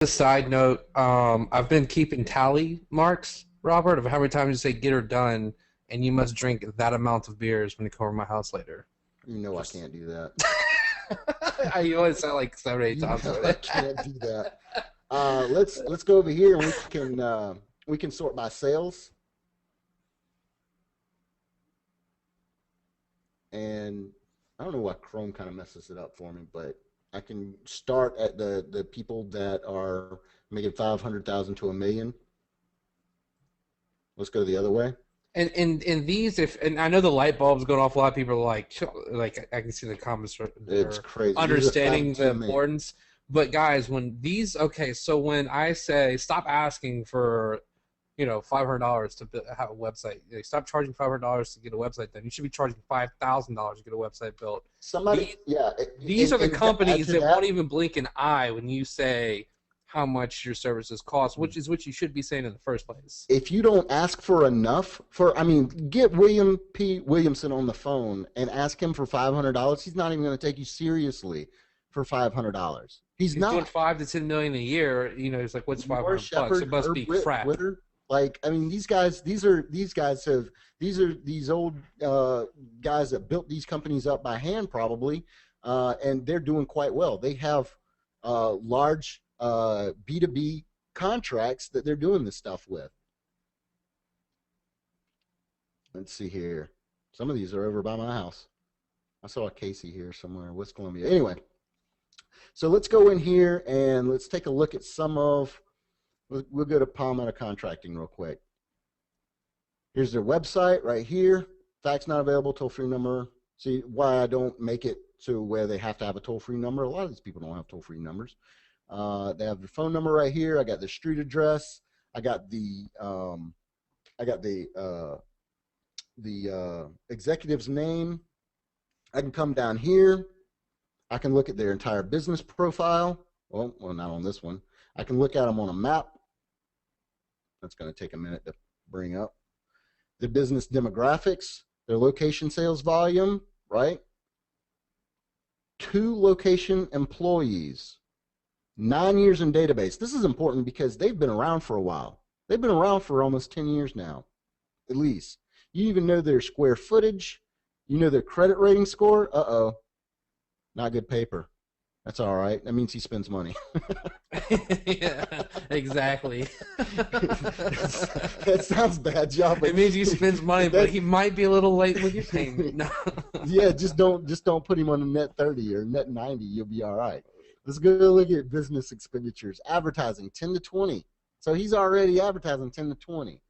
A side note, I've been keeping tally marks, Robert, of how many times you say get her done, and you must drink that amount of beers when you come over my house later. You know I Just can't do that. I always say like 7 or 8 times You know I already. can't do that. Let's go over here and we can sort by sales. And I don't know why Chrome kind of messes it up for me, but I can start at the people that are making 500,000 to a million. Let's go the other way. And these, if and I know the light bulb's going off. A lot of people are like I can see the comments It's they're crazy. These are understanding the 5 to 2 million. importance. But guys, when these okay, so when I say stop asking for $500 to have a website, stop charging $500 to get a website done. You should be charging $5,000 to get a website built. Somebody, These yeah, these are the and to add companies to that won't that, even blink an eye when you say how much your services cost, which is what you should be saying in the first place. if you don't ask for enough I mean, get William P. Williamson on the phone and ask him for $500. He's not even going to take you seriously for $500. He's He's doing not. 5 to 10 million a year. It's like what's Laura 500 bucks? Shepard, It must Herb be crap. Ritter. Like, I mean, these old guys that built these companies up by hand, probably, and they're doing quite well. They have large B2B contracts that they're doing this stuff with. Let's see here. Some of these are over by my house. I saw a Casey here somewhere, West Columbia. Anyway, so let's go in here and let's take a look at some of. We'll go to Palmetto Contracting real quick. Here's their website right here. Fax not available, toll-free number. See why I don't make it to where they have to have a toll-free number. A lot of these people don't have toll-free numbers. They have their phone number right here. I got the street address. I got the executive's name. I can come down here. I can look at their entire business profile. Well, not on this one. I can look at them on a map. That's going to take a minute to bring up. The business demographics, their location sales volume, right? 2 location employees, 9 years in database. This is important because they've been around for a while. They've been around for almost 10 years now, at least. You even know their square footage. You know their credit rating score. Uh-oh, not good paper. That's all right. That means he spends money. Yeah, exactly. That sounds bad, John. But it means he spends money, but he might be a little late with your payment. No. Yeah, just don't put him on a net 30 or net 90. You'll be all right. Let's go look at business expenditures. Advertising 10 to 20. So he's already advertising 10 to 20.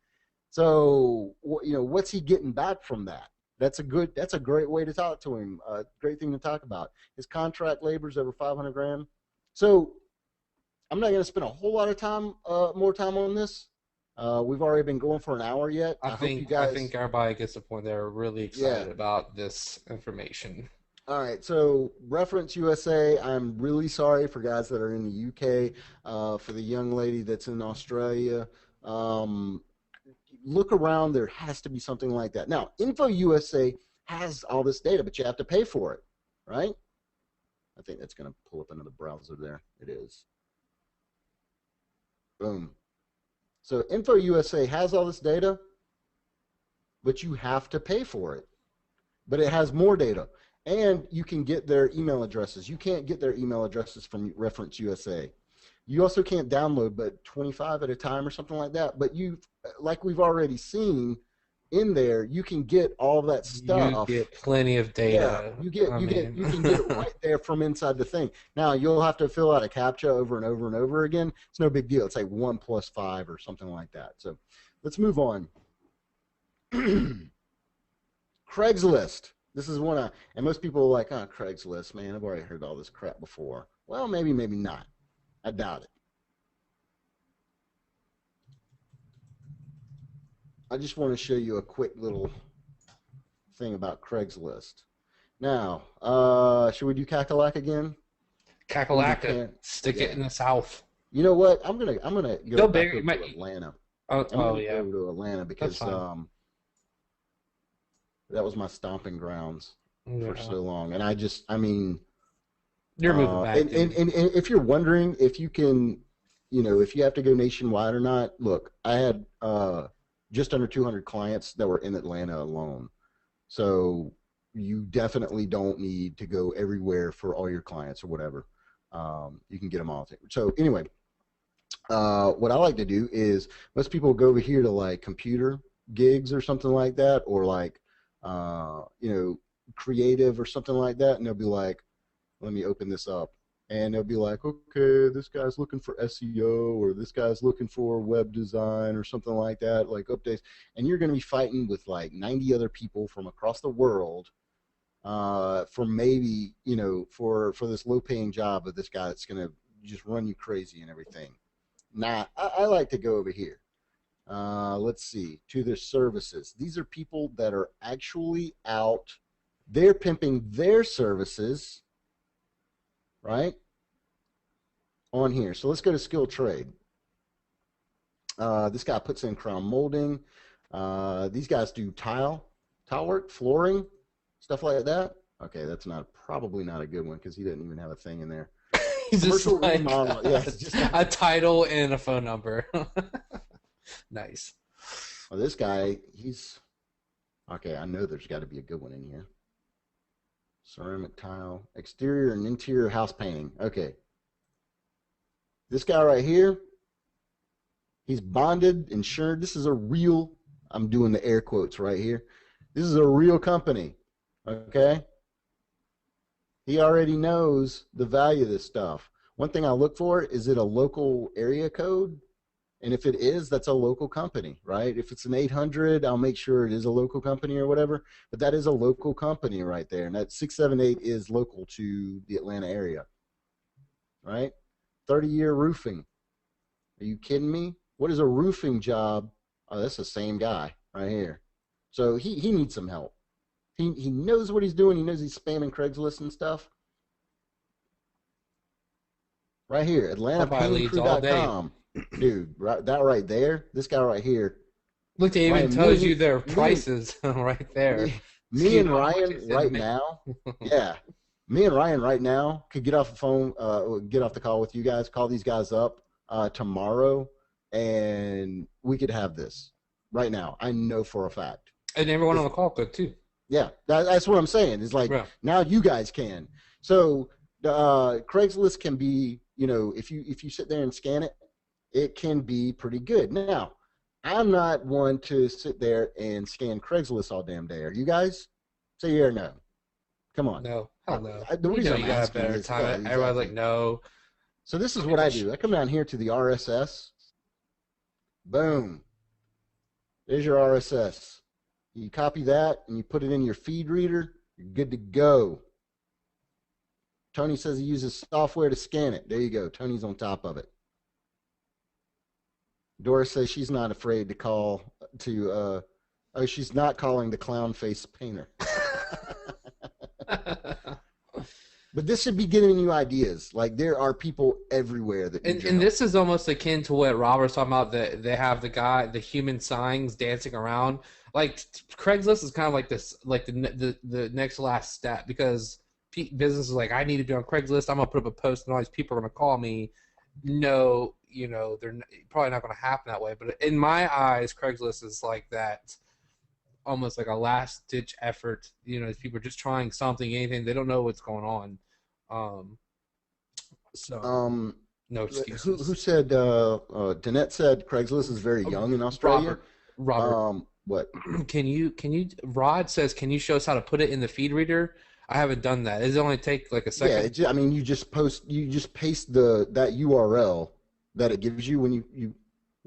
So what's he getting back from that? That's a great way to talk to him. Great thing to talk about. His contract labor's over 500 grand. So I'm not going to spend a whole lot of time, more time on this. We've already been going for an hour yet. I hope you think guys. I think everybody gets the point. They're really excited about this information. All right, so Reference USA, I'm really sorry for guys that are in the UK, for the young lady that's in Australia. Look around, there has to be something like that. Now, Info USA has all this data, but you have to pay for it, right? I think that's going to pull up another browser there. It is. Boom. So Info USA has all this data, but you have to pay for it. But it has more data. And you can get their email addresses. You can't get their email addresses from Reference USA. You also can't download but 25 at a time or something like that. But like we've already seen in there, you can get all that stuff. You get plenty of data. Yeah, you can get it right there from inside the thing. Now you'll have to fill out a CAPTCHA over and over and over again. It's no big deal. It's like 1 + 5 or something like that. So let's move on. Craigslist. This is and most people are like, oh, Craigslist, man, I've already heard all this crap before. Well, maybe not. I doubt it. I just want to show you a quick little thing about Craigslist. Now, should we do Cackalack again? Cackalack, stick it in the South. You know what? I'm gonna go back to Atlanta. Oh, Go yeah. to Atlanta because that was my stomping grounds for so long, and I mean. You're moving back. And if you're wondering if you can you know, if you have to go nationwide or not, look, I had just under 200 clients that were in Atlanta alone. So you definitely don't need to go everywhere for all your clients or whatever. You can get them all. So anyway, what I like to do is most people go over here to like computer gigs or something like that, or like, you know, creative or something like that. And they'll be like, let me open this up. And they'll be like, okay, this guy's looking for SEO, or this guy's looking for web design or something like that, like updates. And you're going to be fighting with like 90 other people from across the world for maybe, you know, for this low paying job of this guy that's going to just run you crazy and everything. Nah, I like to go over here. Let's see, to their services. These are people that are actually out. They're pimping their services, right, on here. So let's go to skill trade. This guy puts in crown molding. These guys do tile work, flooring, stuff like that. Okay, that's probably not a good one because he didn't even have a thing in there. He's just like remodel. Yeah, it's just a title and a phone number. Nice. Well, this guy, he's okay. I know there's got to be a good one in here. Ceramic tile, exterior and interior house painting. Okay. This guy right here, he's bonded, insured. This is a real, I'm doing the air quotes right here. This is a real company. Okay. He already knows the value of this stuff. One thing I look for, is it a local area code? And if it is, that's a local company, right? If it's an 800, I'll make sure it is a local company or whatever. But that is a local company right there. And that 678 is local to the Atlanta area, right? 30-year roofing. Are you kidding me? What is a roofing job? Oh, that's the same guy right here. So he needs some help. He knows what he's doing. He knows he's spamming Craigslist and stuff. Right here, AtlantaPaintingCrew.com. Dude, that right there, this guy right here. Look, it even tells you their prices right there. Me and Ryan right now, yeah, me and Ryan right now could get off the phone, get off the call with you guys, call these guys up tomorrow, and we could have this right now. I know for a fact. And everyone on the call could too. Yeah, that's what I'm saying. It's like now you guys can. So Craigslist can be, you know, if you sit there and scan it, it can be pretty good. Now, I'm not one to sit there and scan Craigslist all damn day. Are you guys? Say yeah or no. Come on. No, hell no. The reason you got a better time. Everybody's like, no. So this is what I do. I come down here to the RSS. Boom. There's your RSS. You copy that and you put it in your feed reader. You're good to go. Tony says he uses software to scan it. There you go. Tony's on top of it. Doris says she's not afraid to call to, oh, she's not calling the clown face painter. But this should be giving you ideas. Like, there are people everywhere that and this is almost akin to what Robert's talking about, that they have the human signs dancing around. Like, Craigslist is kind of like this, like the next last step, because business is like, I need to be on Craigslist. I'm going to put up a post and all these people are going to call me. No, you know, they're probably not going to happen that way. But in my eyes, Craigslist is like that, almost like a last-ditch effort. You know, these people are just trying something, anything. They don't know what's going on. No excuses. Who said, Danette said Craigslist is very young in Australia? Robert. What? Can you, Rod says, can you show us how to put it in the feed reader? I haven't done that. Does it only take like a second? Yeah, I mean, you just paste that URL that it gives you when you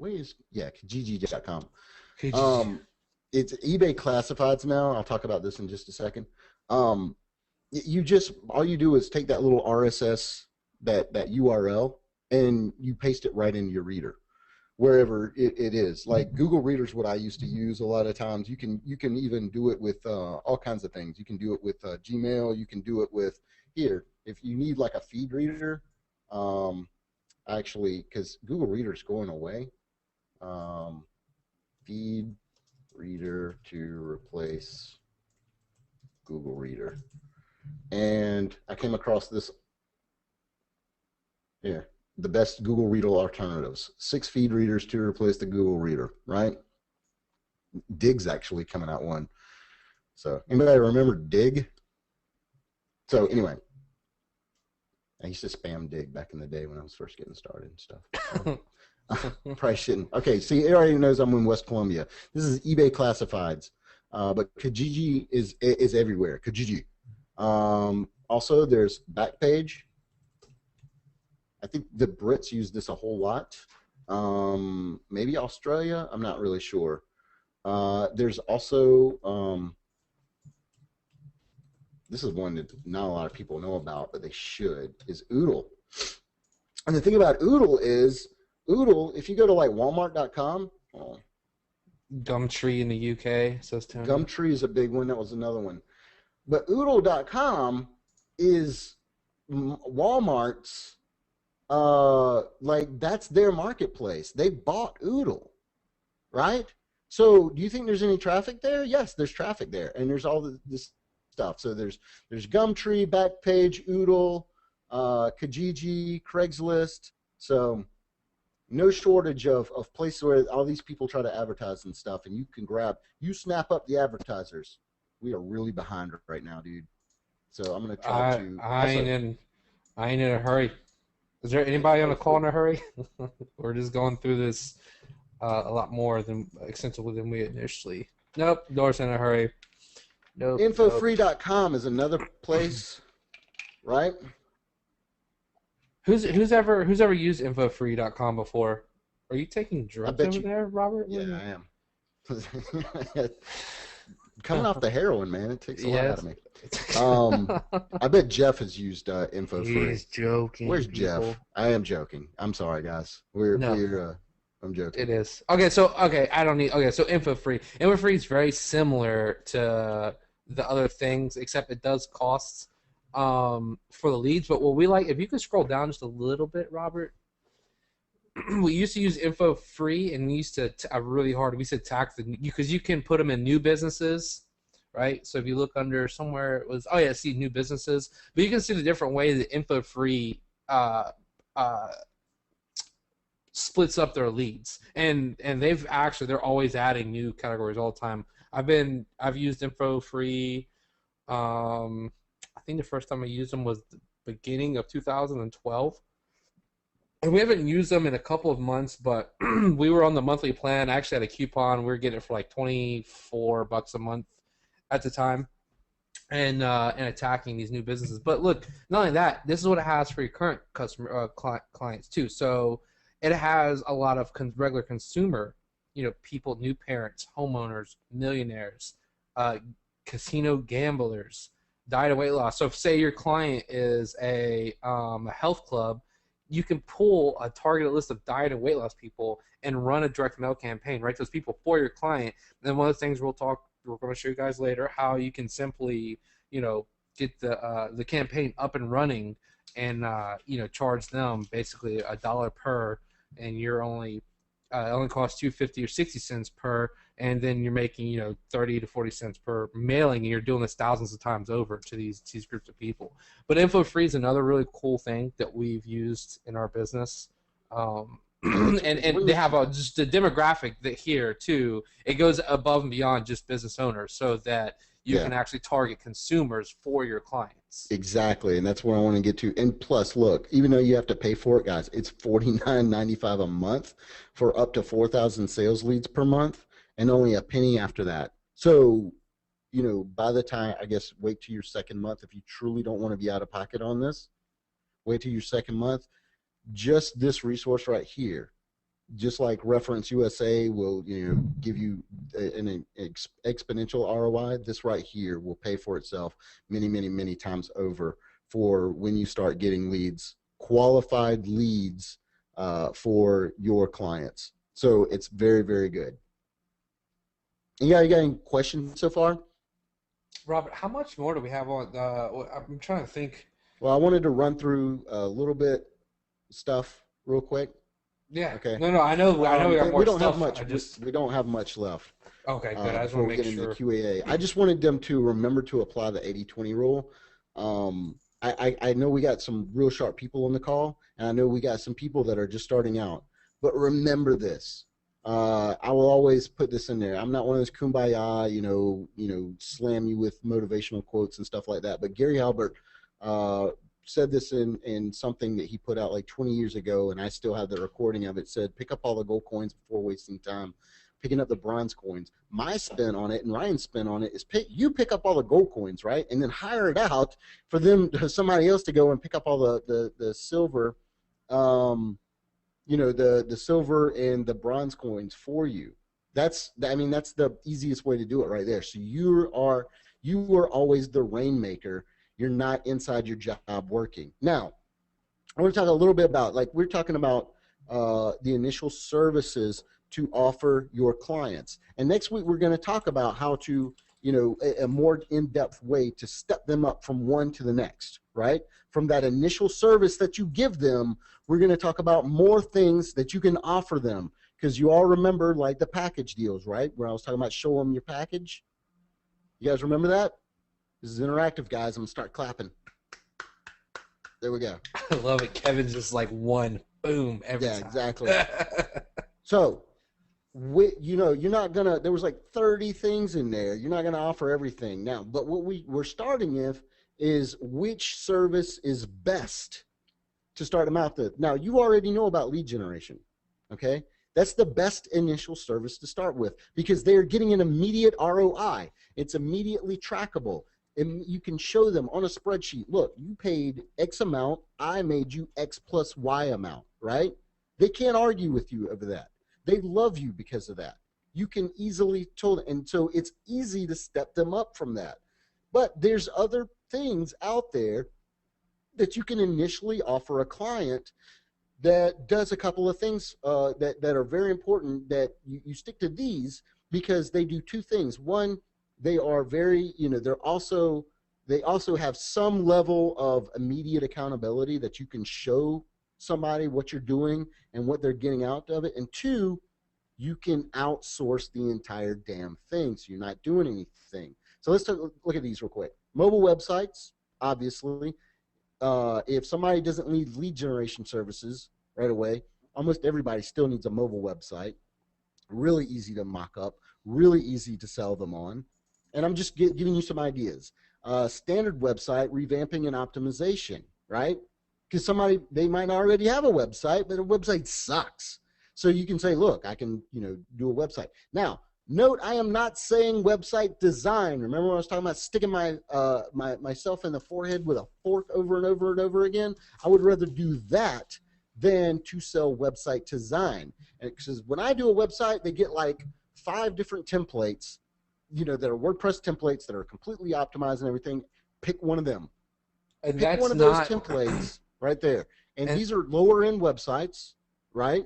Qzc600 Qzc600 It's eBay classifieds now. I'll talk about this in just a second. All you do is take that little RSS, that URL, and you paste it right into your reader, wherever it is. Like Google Reader is what I used to use a lot of times. You can even do it with all kinds of things. You can do it with Gmail. You can do it with here. If you need like a feed reader, actually, because Google Reader is going away. Feed reader to replace Google Reader. And I came across this here. the best Google Reader alternatives. 6 feed readers to replace the Google Reader, right? Dig's actually coming out one. So anybody remember Dig? So anyway, I used to spam Dig back in the day when I was first getting started and stuff. Probably shouldn't. Okay, see, it already knows I'm in West Columbia. This is eBay Classifieds, but Qzc is everywhere. Qzc. Also, there's Backpage. I think the Brits use this a whole lot. Maybe Australia. I'm not really sure. There's also this is one that not a lot of people know about, but they should, is Oodle. And the thing about Oodle is, Oodle, if you go to like Walmart.com, Gumtree in the UK, says Tony. Gumtree is a big one. That was another one. But Oodle.com is Walmart's, like that's their marketplace. They bought Oodle, right? So do you think there's any traffic there? Yes, there's traffic there, and there's all this stuff. So there's Gumtree, Backpage, Oodle, Kijiji, Craigslist. So no shortage of places where all these people try to advertise and stuff, and you snap up the advertisers. We are really behind right now, dude. So I'm gonna try to. I ain't in a hurry. Is there anybody on the call in a hurry? We're just going through this a lot more extensively than we initially. Nope, Doris in a hurry. Nope. Infofree.com is another place, right? Who's ever used infofree.com before? Are you taking drugs over there, Robert? Yeah, I am. Coming off the heroin, man, it takes a lot out of me. I bet Jeff has used InfoFree. He's joking. Where's Jeff? I am joking. I'm sorry, guys. I'm joking. It is. So InfoFree. InfoFree is very similar to the other things, except it does costs for the leads. But what we like, if you could scroll down just a little bit, Robert, we used to use InfoFree, and we used to really hard. We used to attack because you can put them in new businesses, right? So if you look under somewhere, it was see new businesses, but you can see the different way that InfoFree splits up their leads, and they're always adding new categories all the time. I've used InfoFree. I think the first time I used them was the beginning of 2012. And we haven't used them in a couple of months, but we were on the monthly plan. I actually had a coupon. We were getting it for like $24 a month at the time, and attacking these new businesses. But look, not only that, this is what it has for your current customer clients too. So it has a lot of regular consumer, people, new parents, homeowners, millionaires, casino gamblers, diet and weight loss. So if, say, your client is a health club, you can pull a targeted list of diet and weight loss people and run a direct mail campaign, right? Those people for your client. And then one of the things we're going to show you guys later, how you can simply, get the campaign up and running, and charge them basically $1 per, and you're only it only costs $2.50 or 60 cents per, and then you're making 30 to 40 cents per mailing, and you're doing this thousands of times over to these groups of people. But InfoFree is another really cool thing that we've used in our business, and they have just a demographic that here too. It goes above and beyond just business owners, so that you can actually target consumers for your clients. Exactly, and that's where I want to get to. And plus, look, even though you have to pay for it, guys, it's $49.95 a month for up to 4,000 sales leads per month, and only a penny after that. So, by the time, I guess, wait till your second month. If you truly don't want to be out of pocket on this, wait till your second month. Just this resource right here, just like Reference USA will give you an exponential ROI, this right here will pay for itself many times over for when you start getting leads, qualified leads for your clients. So it's very good. You got any questions so far? Robert, how much more do we have on? I'm trying to think. Well, I wanted to run through a little bit stuff real quick. Yeah. Okay. No, I know we got more stuff. We don't have much left. Okay, good. I just want to make sure. QAA. I just wanted them to remember to apply the 80-20 rule. I know we got some real sharp people on the call, and I know we got some people that are just starting out. But remember this. I will always put this in there. I'm not one of those kumbaya, slam you with motivational quotes and stuff like that. But Gary Halbert said this in something that he put out like 20 years ago, and I still have the recording of it. Said, pick up all the gold coins before wasting time picking up the bronze coins. My spin on it and Ryan's spin on it is you pick up all the gold coins, right, and then hire it out for somebody else to go and pick up all the silver, the silver and the bronze coins for you. That's the easiest way to do it right there. So you are always the rainmaker. You're not inside your job working. Now, I want to talk a little bit about, like we're talking about the initial services to offer your clients. And next week we're going to talk about how to, a more in-depth way to step them up from one to the next, right? From that initial service that you give them, we're going to talk about more things that you can offer them. Because you all remember like the package deals, right? Where I was talking about show them your package. You guys remember that? This is interactive, guys. I'm going to start clapping. There we go. I love it. Kevin's just like one boom every time. Yeah, exactly. So, you're not gonna. There was like 30 things in there. You're not gonna offer everything now. But what we're starting with is which service is best to start them out with. Now, you already know about lead generation. Okay, that's the best initial service to start with because they're getting an immediate ROI. It's immediately trackable. And you can show them on a spreadsheet, look, you paid X amount, I made you X plus Y amount, right? They can't argue with you over that. They love you because of that. You can easily tell them, and so it's easy to step them up from that. But there's other things out there that you can initially offer a client that does a couple of things that are very important, that you stick to these because they do two things. One, they are very, they also have some level of immediate accountability that you can show somebody what you're doing and what they're getting out of it. And two, you can outsource the entire damn thing, so you're not doing anything. So let's look at these real quick. Mobile websites, obviously. If somebody doesn't need lead generation services right away, almost everybody still needs a mobile website. Really easy to mock up, really easy to sell them on. And I'm just giving you some ideas. Standard website, revamping and optimization, right? Because they might already have a website, but a website sucks. So you can say, look, I can, do a website. Now, note, I am not saying website design. Remember when I was talking about sticking myself in the forehead with a fork over and over and over again? I would rather do that than to sell website design. And because when I do a website, they get like 5 different templates, that are WordPress templates that are completely optimized and everything. Pick one of them. And Pick one of those templates right there. And these are lower end websites, right?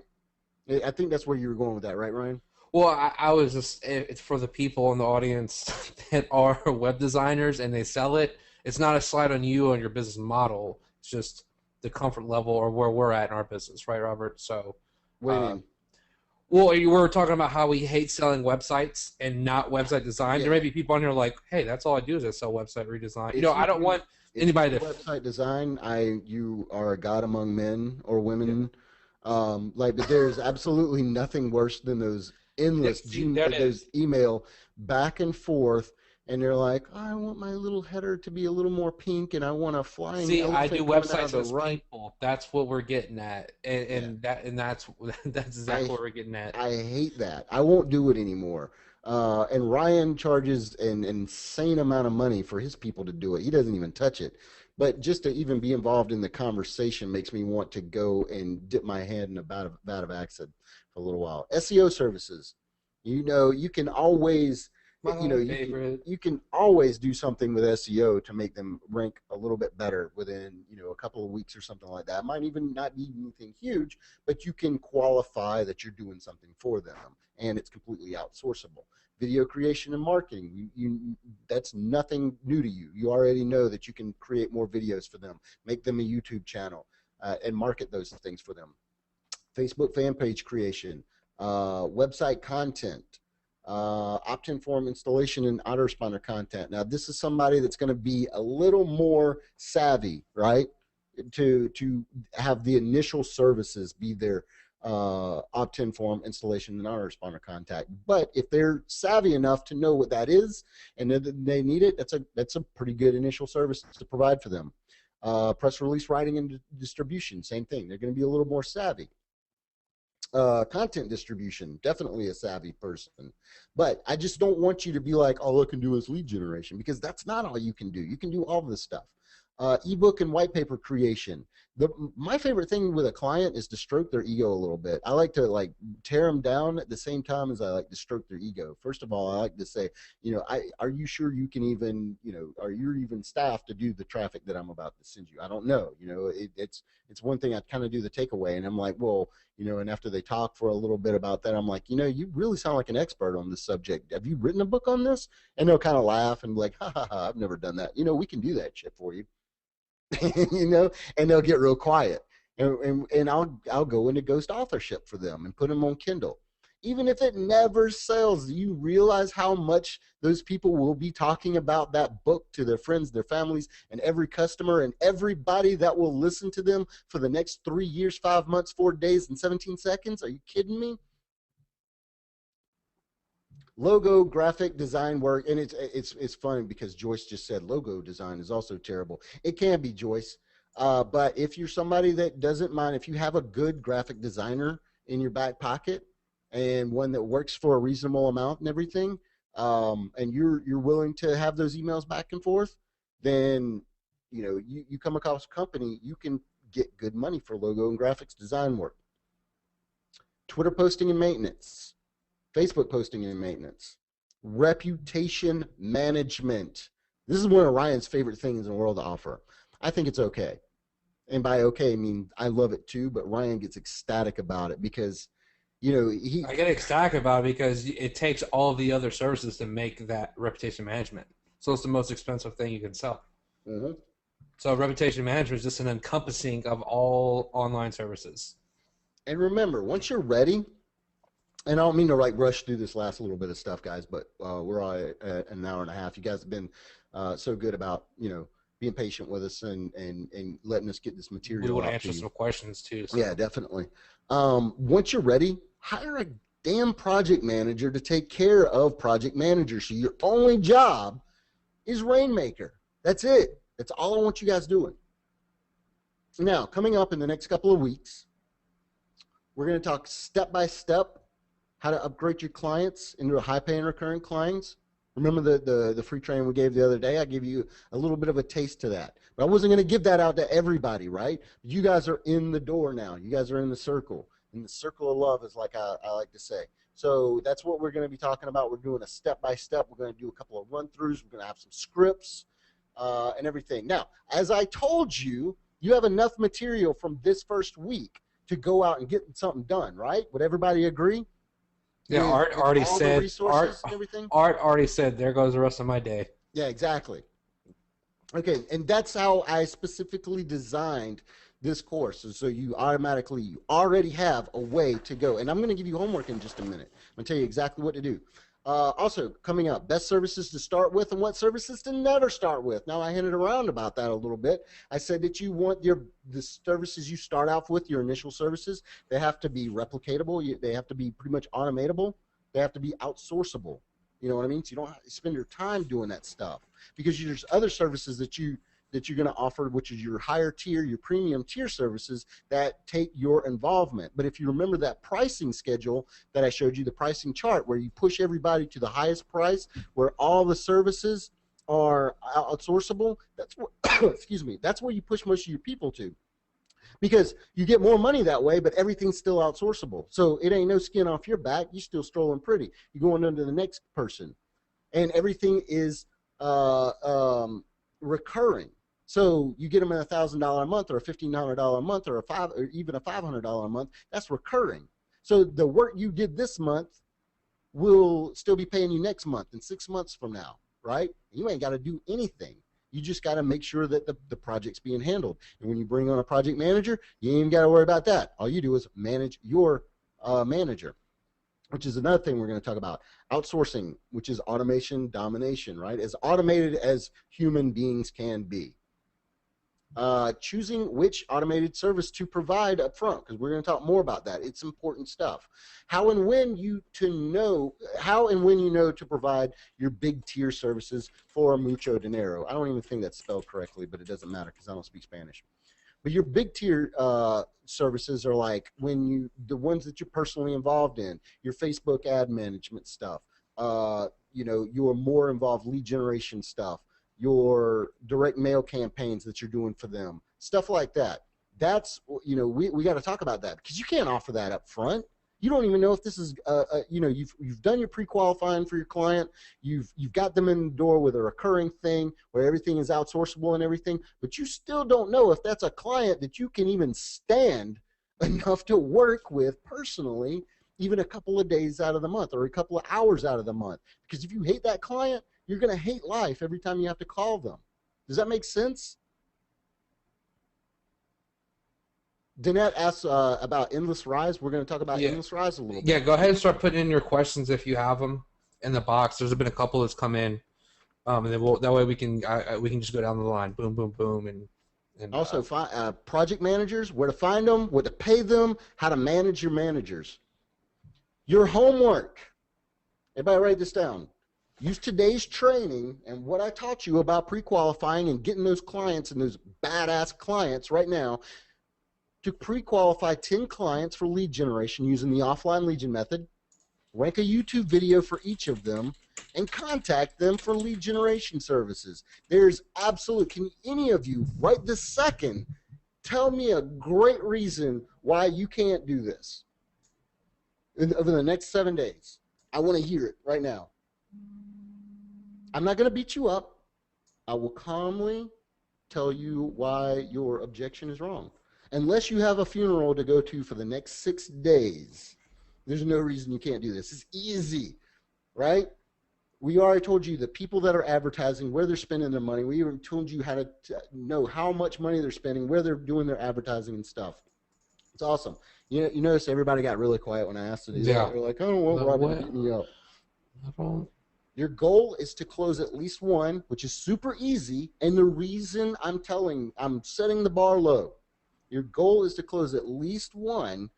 I think that's where you were going with that, right, Ryan? Well, I was just, it's for the people in the audience that are web designers and they sell it. It's not a slight on you on your business model. It's just the comfort level or where we're at in our business, right, Robert? So, well, you were talking about how we hate selling websites and not website design. Yeah. There may be people on here like, hey, that's all I do is I sell website redesign. I don't want anybody to website design. You are a god among men or women. Yeah. But there's absolutely nothing worse than those endless those email back and forth, and they're like, I want my little header to be a little more pink, and I want a flying elephant. I do websites as people. That's what we're getting at, and that's exactly what we're getting at. I hate that. I won't do it anymore. And Ryan charges an insane amount of money for his people to do it. He doesn't even touch it. But just to even be involved in the conversation makes me want to go and dip my hand in a vat of acid for a little while. SEO services. You can always, you can always do something with SEO to make them rank a little bit better within, a couple of weeks or something like that. It might even not be anything huge, but you can qualify that you're doing something for them, and it's completely outsourceable. Video creation and marketing, that's nothing new to you. You already know that you can create more videos for them, make them a YouTube channel, and market those things for them. Facebook fan page creation, website content, opt-in form installation and autoresponder content. Now, this is somebody that's going to be a little more savvy, right? To have the initial services be their opt-in form installation and autoresponder contact. But if they're savvy enough to know what that is and they need it, that's a pretty good initial service to provide for them. Press release writing and distribution, same thing. They're going to be a little more savvy. Content distribution, definitely a savvy person. But I just don't want you to be like, all I can do is lead generation, because that's not all you can do. You can do all this stuff. Ebook and white paper creation. My favorite thing with a client is to stroke their ego a little bit. I like to like tear them down at the same time as I like to stroke their ego. First of all, I like to say, you know, are you sure you can even, you know, are you even staffed to do the traffic that I'm about to send you? I don't know. You know, it's one thing I kind of do the takeaway, and I'm like, well, you know, and after they talk for a little bit about that, I'm like, you know, you really sound like an expert on this subject. Have you written a book on this? And they'll kind of laugh and be like, ha ha ha, I've never done that. You know, we can do that shit for you. You know, and they'll get real quiet, and I'll go into ghost authorship for them and put them on Kindle. Even if it never sells, do you realize how much those people will be talking about that book to their friends, their families, and every customer and everybody that will listen to them for the next 3 years, 5 months, 4 days, and 17 seconds? Are you kidding me? Logo graphic design work, and it's funny because Joyce just said logo design is also terrible. It can be, Joyce, but if you're somebody that doesn't mind, if you have a good graphic designer in your back pocket and one that works for a reasonable amount and everything, and you're willing to have those emails back and forth, then you know you come across a company, you can get good money for logo and graphics design work. Twitter posting and maintenance. Facebook posting and maintenance, reputation management. This is one of Ryan's favorite things in the world to offer. I think it's okay. And by okay, I mean I love it too, but Ryan gets ecstatic about it because, you know, I get ecstatic about it because it takes all the other services to make that reputation management. So it's the most expensive thing you can sell. Mm-hmm. So reputation management is just an encompassing of all online services. And remember, once you're ready, and I don't mean to like rush through this last little bit of stuff, guys, but we're all at an hour and a half. You guys have been so good about, you know, being patient with us and letting us get this material. We want to answer some questions too. So. Yeah, definitely. Once you're ready, hire a damn project manager to take care of project managers. So your only job is Rainmaker. That's it. That's all I want you guys doing. Now, coming up in the next couple of weeks, we're going to talk step by step how to upgrade your clients into a high-paying recurring clients. Remember the free training we gave the other day? I gave you a little bit of a taste to that. But I wasn't going to give that out to everybody, right? You guys are in the door now. You guys are in the circle. And the circle of love is like I like to say. So that's what we're going to be talking about. We're doing a step-by-step. We're going to do a couple of run-throughs. We're going to have some scripts and everything. Now, as I told you, you have enough material from this first week to go out and get something done, right? Would everybody agree? Yeah, Art already said. Art already said. There goes the rest of my day. Yeah, exactly. Okay, and that's how I specifically designed this course. So you already have a way to go. And I'm going to give you homework in just a minute. I'm going to tell you exactly what to do. Also, coming up, best services to start with and what services to never start with. Now, I hinted around about that a little bit. I said that you want the services you start off with, your initial services, they have to be replicatable. They have to be pretty much automatable. They have to be outsourceable. You know what I mean? So you don't have to spend your time doing that stuff because there's other services that you're going to offer, which is your higher tier, your premium tier services that take your involvement. But if you remember that pricing schedule that I showed you, the pricing chart where you push everybody to the highest price, where all the services are outsourceable, that's what, excuse me, that's where you push most of your people to. Because you get more money that way, but everything's still outsourceable. So it ain't no skin off your back. You're still strolling pretty. You're going under the next person. And everything is recurring. So you get them at $1,000 a month or a $1,500 a month or even a $500 a month. That's recurring. So the work you did this month will still be paying you next month and 6 months from now, right? You ain't got to do anything. You just got to make sure that the project's being handled. And when you bring on a project manager, you ain't even got to worry about that. All you do is manage your manager. which is another thing we're going to talk about. Outsourcing, which is automation domination, right? As automated as human beings can be. Choosing which automated service to provide up front, because we're going to talk more about that. It's important stuff. How and when you know to provide your big tier services for mucho dinero. I don't even think that's spelled correctly, but it doesn't matter because I don't speak Spanish. But your big tier services are like the ones that you're personally involved in, your Facebook ad management stuff, your more involved lead generation stuff, your direct mail campaigns that you're doing for them, stuff like that. That's, we got to talk about that because you can't offer that up front. You don't even know if this is, you've done your pre-qualifying for your client. You've got them in the door with a recurring thing where everything is outsourceable and everything, but you still don't know if that's a client that you can even stand enough to work with personally, even a couple of days out of the month or a couple of hours out of the month. Because if you hate that client, you're going to hate life every time you have to call them. Does that make sense? Danette asks about Endless Rise. We're going to talk about Endless Rise a little bit. Yeah, go ahead and start putting in your questions if you have them in the box. There's been a couple that's come in, and then that way we can just go down the line, boom, boom, boom, and also project managers, where to find them, what to pay them, how to manage your managers. Your homework. Everybody write this down. Use today's training and what I taught you about pre-qualifying and getting those clients and those badass clients right now to pre-qualify 10 clients for lead generation using the offline Legion method, rank a YouTube video for each of them, and contact them for lead generation services. There's can any of you right this second tell me a great reason why you can't do this over the next 7 days? I want to hear it right now. I'm not going to beat you up. I will calmly tell you why your objection is wrong. Unless you have a funeral to go to for the next 6 days, there's no reason you can't do this. It's easy, right? We already told you the people that are advertising, where they're spending their money. We even told you how to know how much money they're spending, where they're doing their advertising and stuff. It's awesome. You notice everybody got really quiet when I asked to do that. They're like, I don't want Robert to beat me up. Your goal is to close at least one, which is super easy. And the reason I'm setting the bar low. Your goal is to close at least one,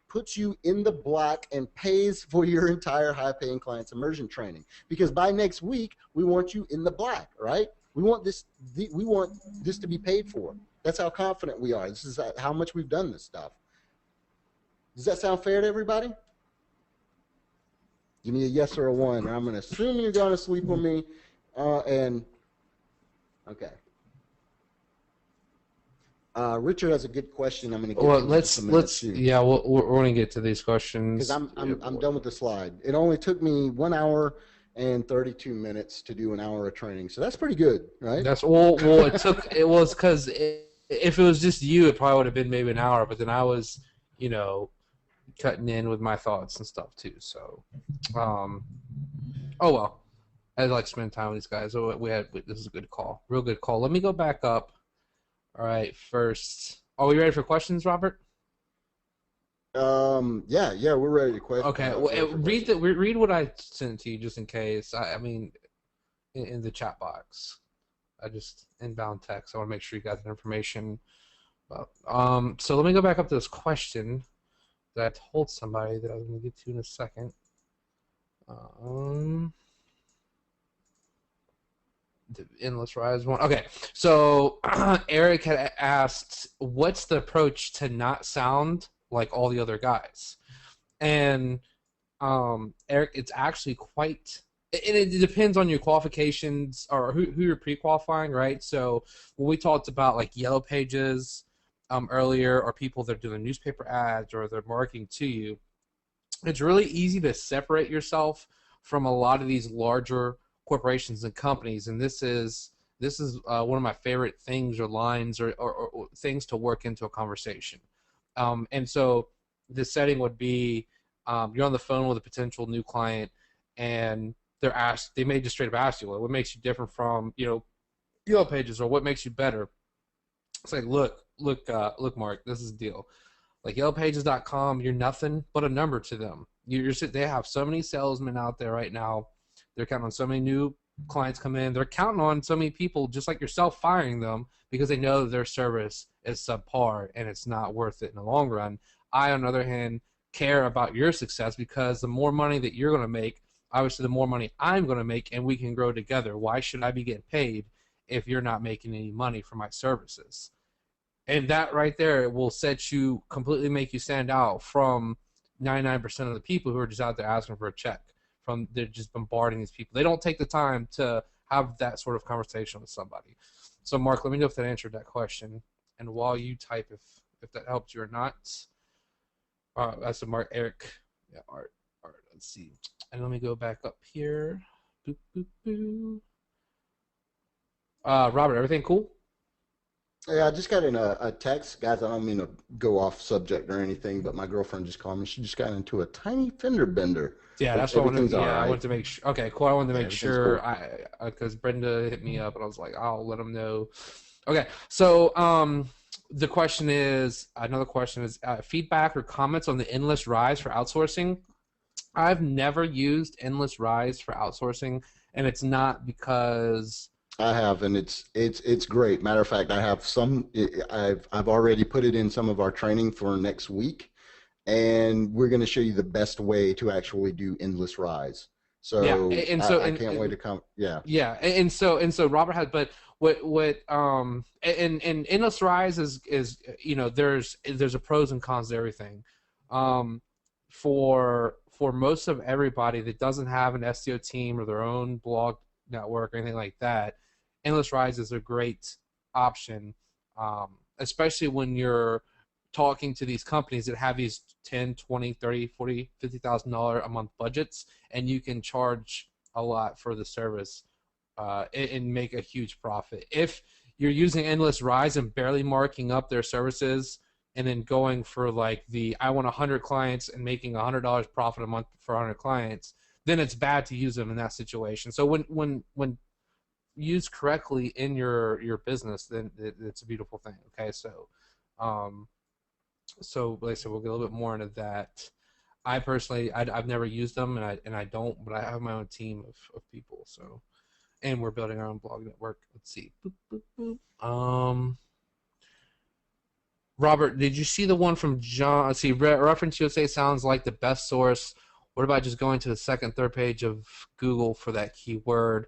puts you in the black and pays for your entire high-paying clients immersion training. Because by next week, we want you in the black, right? We want this to be paid for. That's how confident we are. This is how much we've done this stuff. Does that sound fair to everybody? Give me a yes or a one. I'm going to assume you're going to sleep with me. Okay. Richard has a good question. I'm going to get. Well, we're going to get to these questions because I'm done with the slide. It only took me 1 hour and 32 minutes to do an hour of training, so that's pretty good, right? That's it was because if it was just you, it probably would have been maybe an hour, but then I was, cutting in with my thoughts and stuff too. So, oh well, I like spending time with these guys. So this is a good call, real good call. Let me go back up. All right, first, are we ready for questions, Robert? Yeah, we're ready to question. Okay, read what I sent to you just in case. I mean, in the chat box. I just inbound text. I want to make sure you got that information. So let me go back up to this question that I told somebody that I was going to get to in a second. The Endless Rise one. Okay, so Eric had asked, what's the approach to not sound like all the other guys? And Eric, it's actually quite... And it depends on your qualifications or who you're pre-qualifying, right? So when we talked about like Yellow Pages earlier, or people that are doing newspaper ads or they're marketing to you, it's really easy to separate yourself from a lot of these larger corporations and companies. And this is one of my favorite things or lines or things to work into a conversation. And so the setting would be you're on the phone with a potential new client and they may just straight up ask you, well, what makes you different from Yellow Pages, or what makes you better? It's like, look, Mark, this is the deal. Like YellowPages.com, you're nothing but a number to them. They have so many salesmen out there right now. They're counting on so many new clients come in. They're counting on so many people just like yourself firing them because they know their service is subpar and it's not worth it in the long run. I, on the other hand, care about your success because the more money that you're going to make, obviously the more money I'm going to make, and we can grow together. Why should I be getting paid if you're not making any money for my services? And that right there will set you completely, make you stand out from 99% of the people who are just out there asking for a check. From they're just bombarding these people. They don't take the time to have that sort of conversation with somebody. So Mark, let me know if that answered that question. And while you type, if that helped you or not. That's a Mark, Eric. Yeah, Art. Let's see. And let me go back up here. Boop, boop, boop. Robert, everything cool? Yeah, I just got in a text, guys. I don't mean to go off subject or anything, but my girlfriend just called me. She just got into a tiny fender bender. Yeah, Hope that's what I wanted. everything's all Yeah, I right. wanted to make sure. Okay, cool. I wanted to Yeah, make everything's sure cool. because Brenda hit me up and I was like, I'll let them know. Okay, so the question is another question is feedback or comments on the endless rise for outsourcing. I've never used endless rise for outsourcing, and it's not because I have, and it's great. Matter of fact, I have some. I've already put it in some of our training for next week, and we're going to show you the best way to actually do endless rise. yeah, So and so I can't wait to come. Yeah, yeah, and so Robert had, but what and endless rise is there's a pros and cons to everything. Um, for most of everybody that doesn't have an SEO team or their own blog network or anything like that, endless rise is a great option, especially when you're talking to these companies that have these 10, 20, 30, 40, $50,000 a month budgets, and you can charge a lot for the service and make a huge profit. If you're using Endless Rise and barely marking up their services and then going for like I want 100 clients and making $100 profit a month for 100 clients, then it's bad to use them in that situation. So when used correctly in your business, then it's a beautiful thing. Okay, um, so like I said, we'll get a little bit more into that. I personally, I've never used them, and I don't, but I have my own team of people. So, and we're building our own blog network. Let's see. Boop, boop, boop. Robert, did you see the one from John? Let's see. Reference USA sounds like the best source. What about just going to the second, third page of Google for that keyword?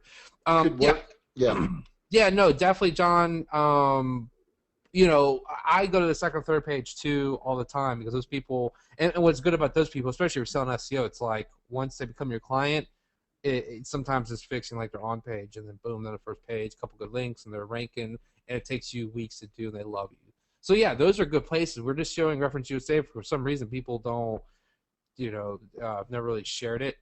could Yeah, work. Yeah, yeah, no, definitely, John. I go to the second, third page too all the time because those people, and what's good about those people, especially if you're selling SEO, it's like once they become your client, it sometimes it's fixing like their on page, and then boom, they're the first page, a couple good links, and they're ranking, and it takes you weeks to do, and they love you. So yeah, those are good places. We're just showing Reference USA for some reason people don't, never really shared it.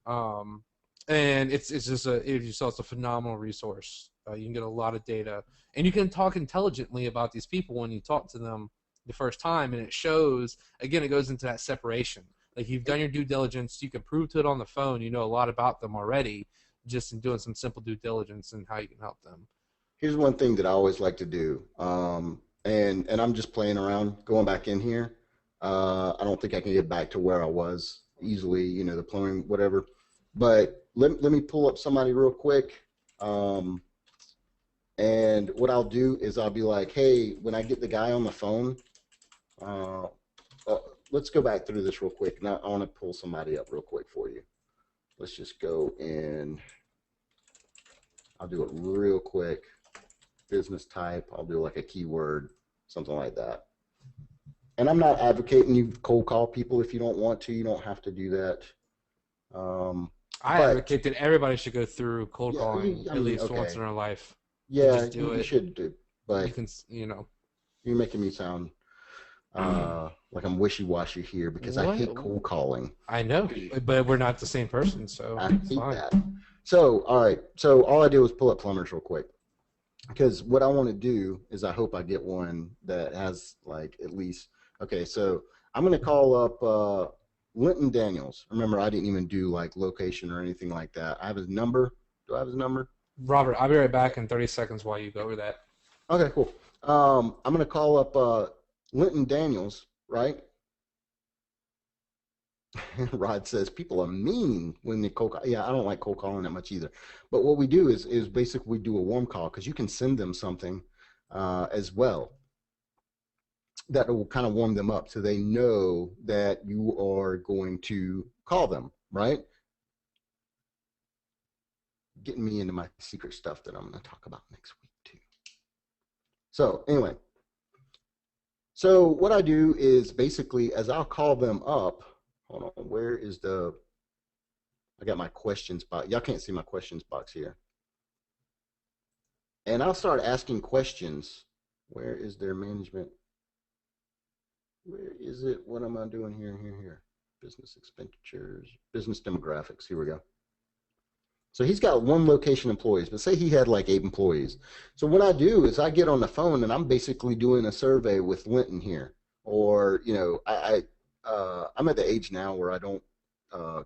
Um, and it's just it's a phenomenal resource. You can get a lot of data, and you can talk intelligently about these people when you talk to them the first time, and it shows. Again, it goes into that separation. Like you've done your due diligence, you can prove to it on the phone. You know a lot about them already, just in doing some simple due diligence and how you can help them. here's one thing that I always like to do, and I'm just playing around, going back in here. I don't think I can get back to where I was easily, the plumbing, whatever. But let me pull up somebody real quick. Um, and what I'll do is I'll be like, hey, when I get the guy on the phone, uh, uh, let's go back through this real quick. Now I want to pull somebody up real quick for you. Let's just go in. I'll do it real quick. Business type. I'll do like a keyword, something like that. And I'm not advocating you cold call people if you don't want to. You don't have to do that. I But advocate that everybody should go through cold yeah, calling I at mean, least once okay, in their life and yeah, just do you it. should do. You But can. you're making me sound like I'm wishy-washy here because I What? hate cold calling. I know, but we're not the same person, so I it's hate fine. that. So, all right. So all I did was pull up plumbers real quick because what I want to do is I hope I get one that has like at least. Okay, so I'm gonna call up Linton Daniels. Remember, I didn't even do like location or anything like that. I have his number. Do I have his number? Robert, I'll be right back in 30 seconds while you go over that. Okay, cool. I'm gonna call up Linton Daniels, right? Rod says people are mean when they cold call. Yeah, I don't like cold calling that much either. But what we do is basically we do a warm call because you can send them something as well that will kind of warm them up so they know that you are going to call them, right? Getting me into my secret stuff that I'm going to talk about next week too. So anyway, so what I do is basically as I'll call them up, hold on, where is the, I got my questions box. Y'all can't see my questions box here. And I'll start asking questions. Where is their management? Where is it? What am I doing here? Here. Business expenditures, business demographics. Here we go. So he's got one location employees, but say he had like 8 employees. So what I do is I get on the phone and I'm basically doing a survey with Linton here, or I'm at the age now where I don't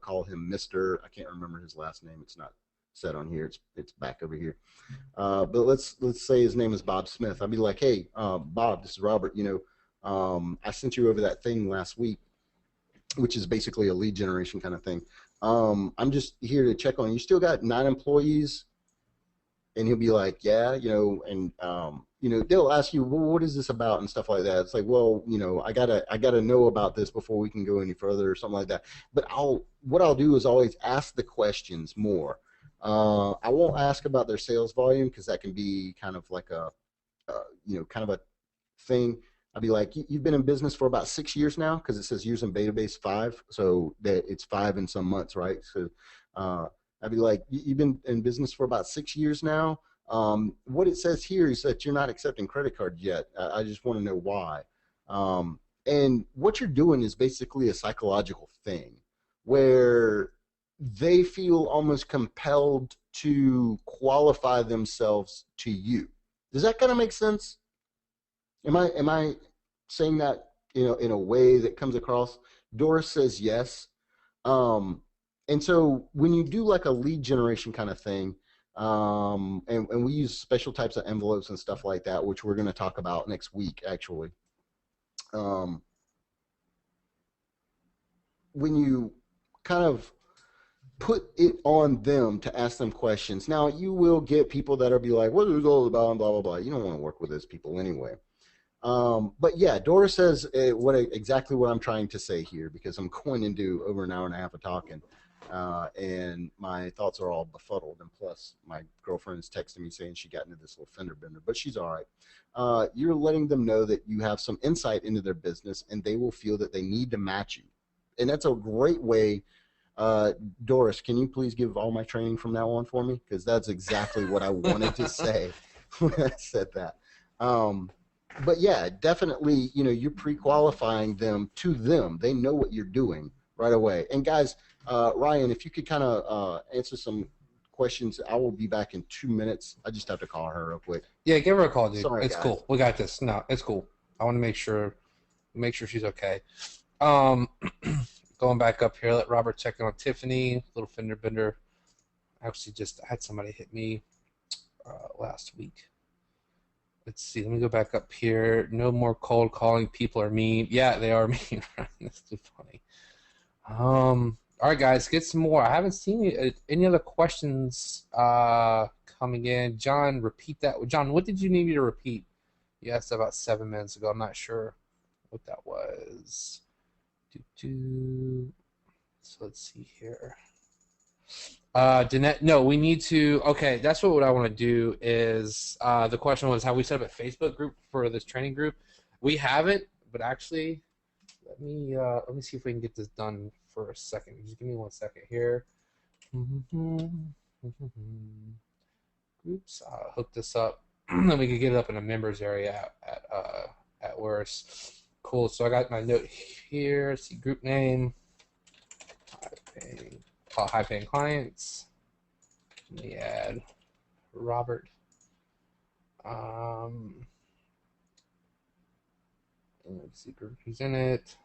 call him Mister. I can't remember his last name. It's not set on here. It's back over here. But let's say his name is Bob Smith. I'd be like, hey, Bob, this is Robert. I sent you over that thing last week, which is basically a lead generation kind of thing. I'm just here to check on you. Still got 9 employees, and he'll be like, yeah, and they'll ask you, well, what is this about and stuff like that. It's like, well, I gotta know about this before we can go any further or something like that. But what I'll do is always ask the questions more. I won't ask about their sales volume because that can be kind of like a kind of a thing. I'd be like, you've been in business for about 6 years now, because it says years in database 5, so that it's 5 in some months, right? So I'd be like, you've been in business for about 6 years now. What it says here is that you're not accepting credit cards yet. I just want to know why. And what you're doing is basically a psychological thing where they feel almost compelled to qualify themselves to you. Does that kind of make sense? Am I saying that in a way that comes across? Doris says yes. And so when you do like a lead generation kind of thing, and we use special types of envelopes and stuff like that, which we're going to talk about next week, actually. When you kind of put it on them to ask them questions, now you will get people that are be like, what is it all about, and blah, blah, blah. You don't want to work with those people anyway. But yeah, Doris says exactly what I'm trying to say here, because I'm going into over an hour and a half of talking, and my thoughts are all befuddled. And plus, my girlfriend's texting me saying she got into this little fender bender, but she's all right. You're letting them know that you have some insight into their business, and they will feel that they need to match you. And that's a great way. Doris, can you please give all my training from now on for me? Because that's exactly what I wanted to say when I said that. But yeah, definitely, you're pre-qualifying them to them. They know what you're doing right away. And guys, Ryan, if you could kind of answer some questions, I will be back in 2 minutes. I just have to call her real quick. Yeah, give her a call, dude. Sorry, it's guys. cool. We got this. No, it's cool. I want to make sure she's okay. Going back up here, let Robert check in on Tiffany. Little fender bender. Actually, just had somebody hit me last week. Let's see. Let me go back up here. No more cold calling. People are mean. Yeah, they are mean. That's too funny. All right, guys, get some more. I haven't seen any other questions coming in. John, repeat that. John, what did you need me to repeat? You asked about 7 minutes ago. I'm not sure what that was. So let's see here. Danette, no, we need to. Okay, that's what I want to do. Is the question was, have we set up a Facebook group for this training group? We haven't, but actually, let me see if we can get this done for a second. Just give me 1 second here. Groups. Hook this up, then we can get it up in a members area at worse. Cool. So I got my note here. See group name. High paying clients. Let me add Robert. Secret who's in it.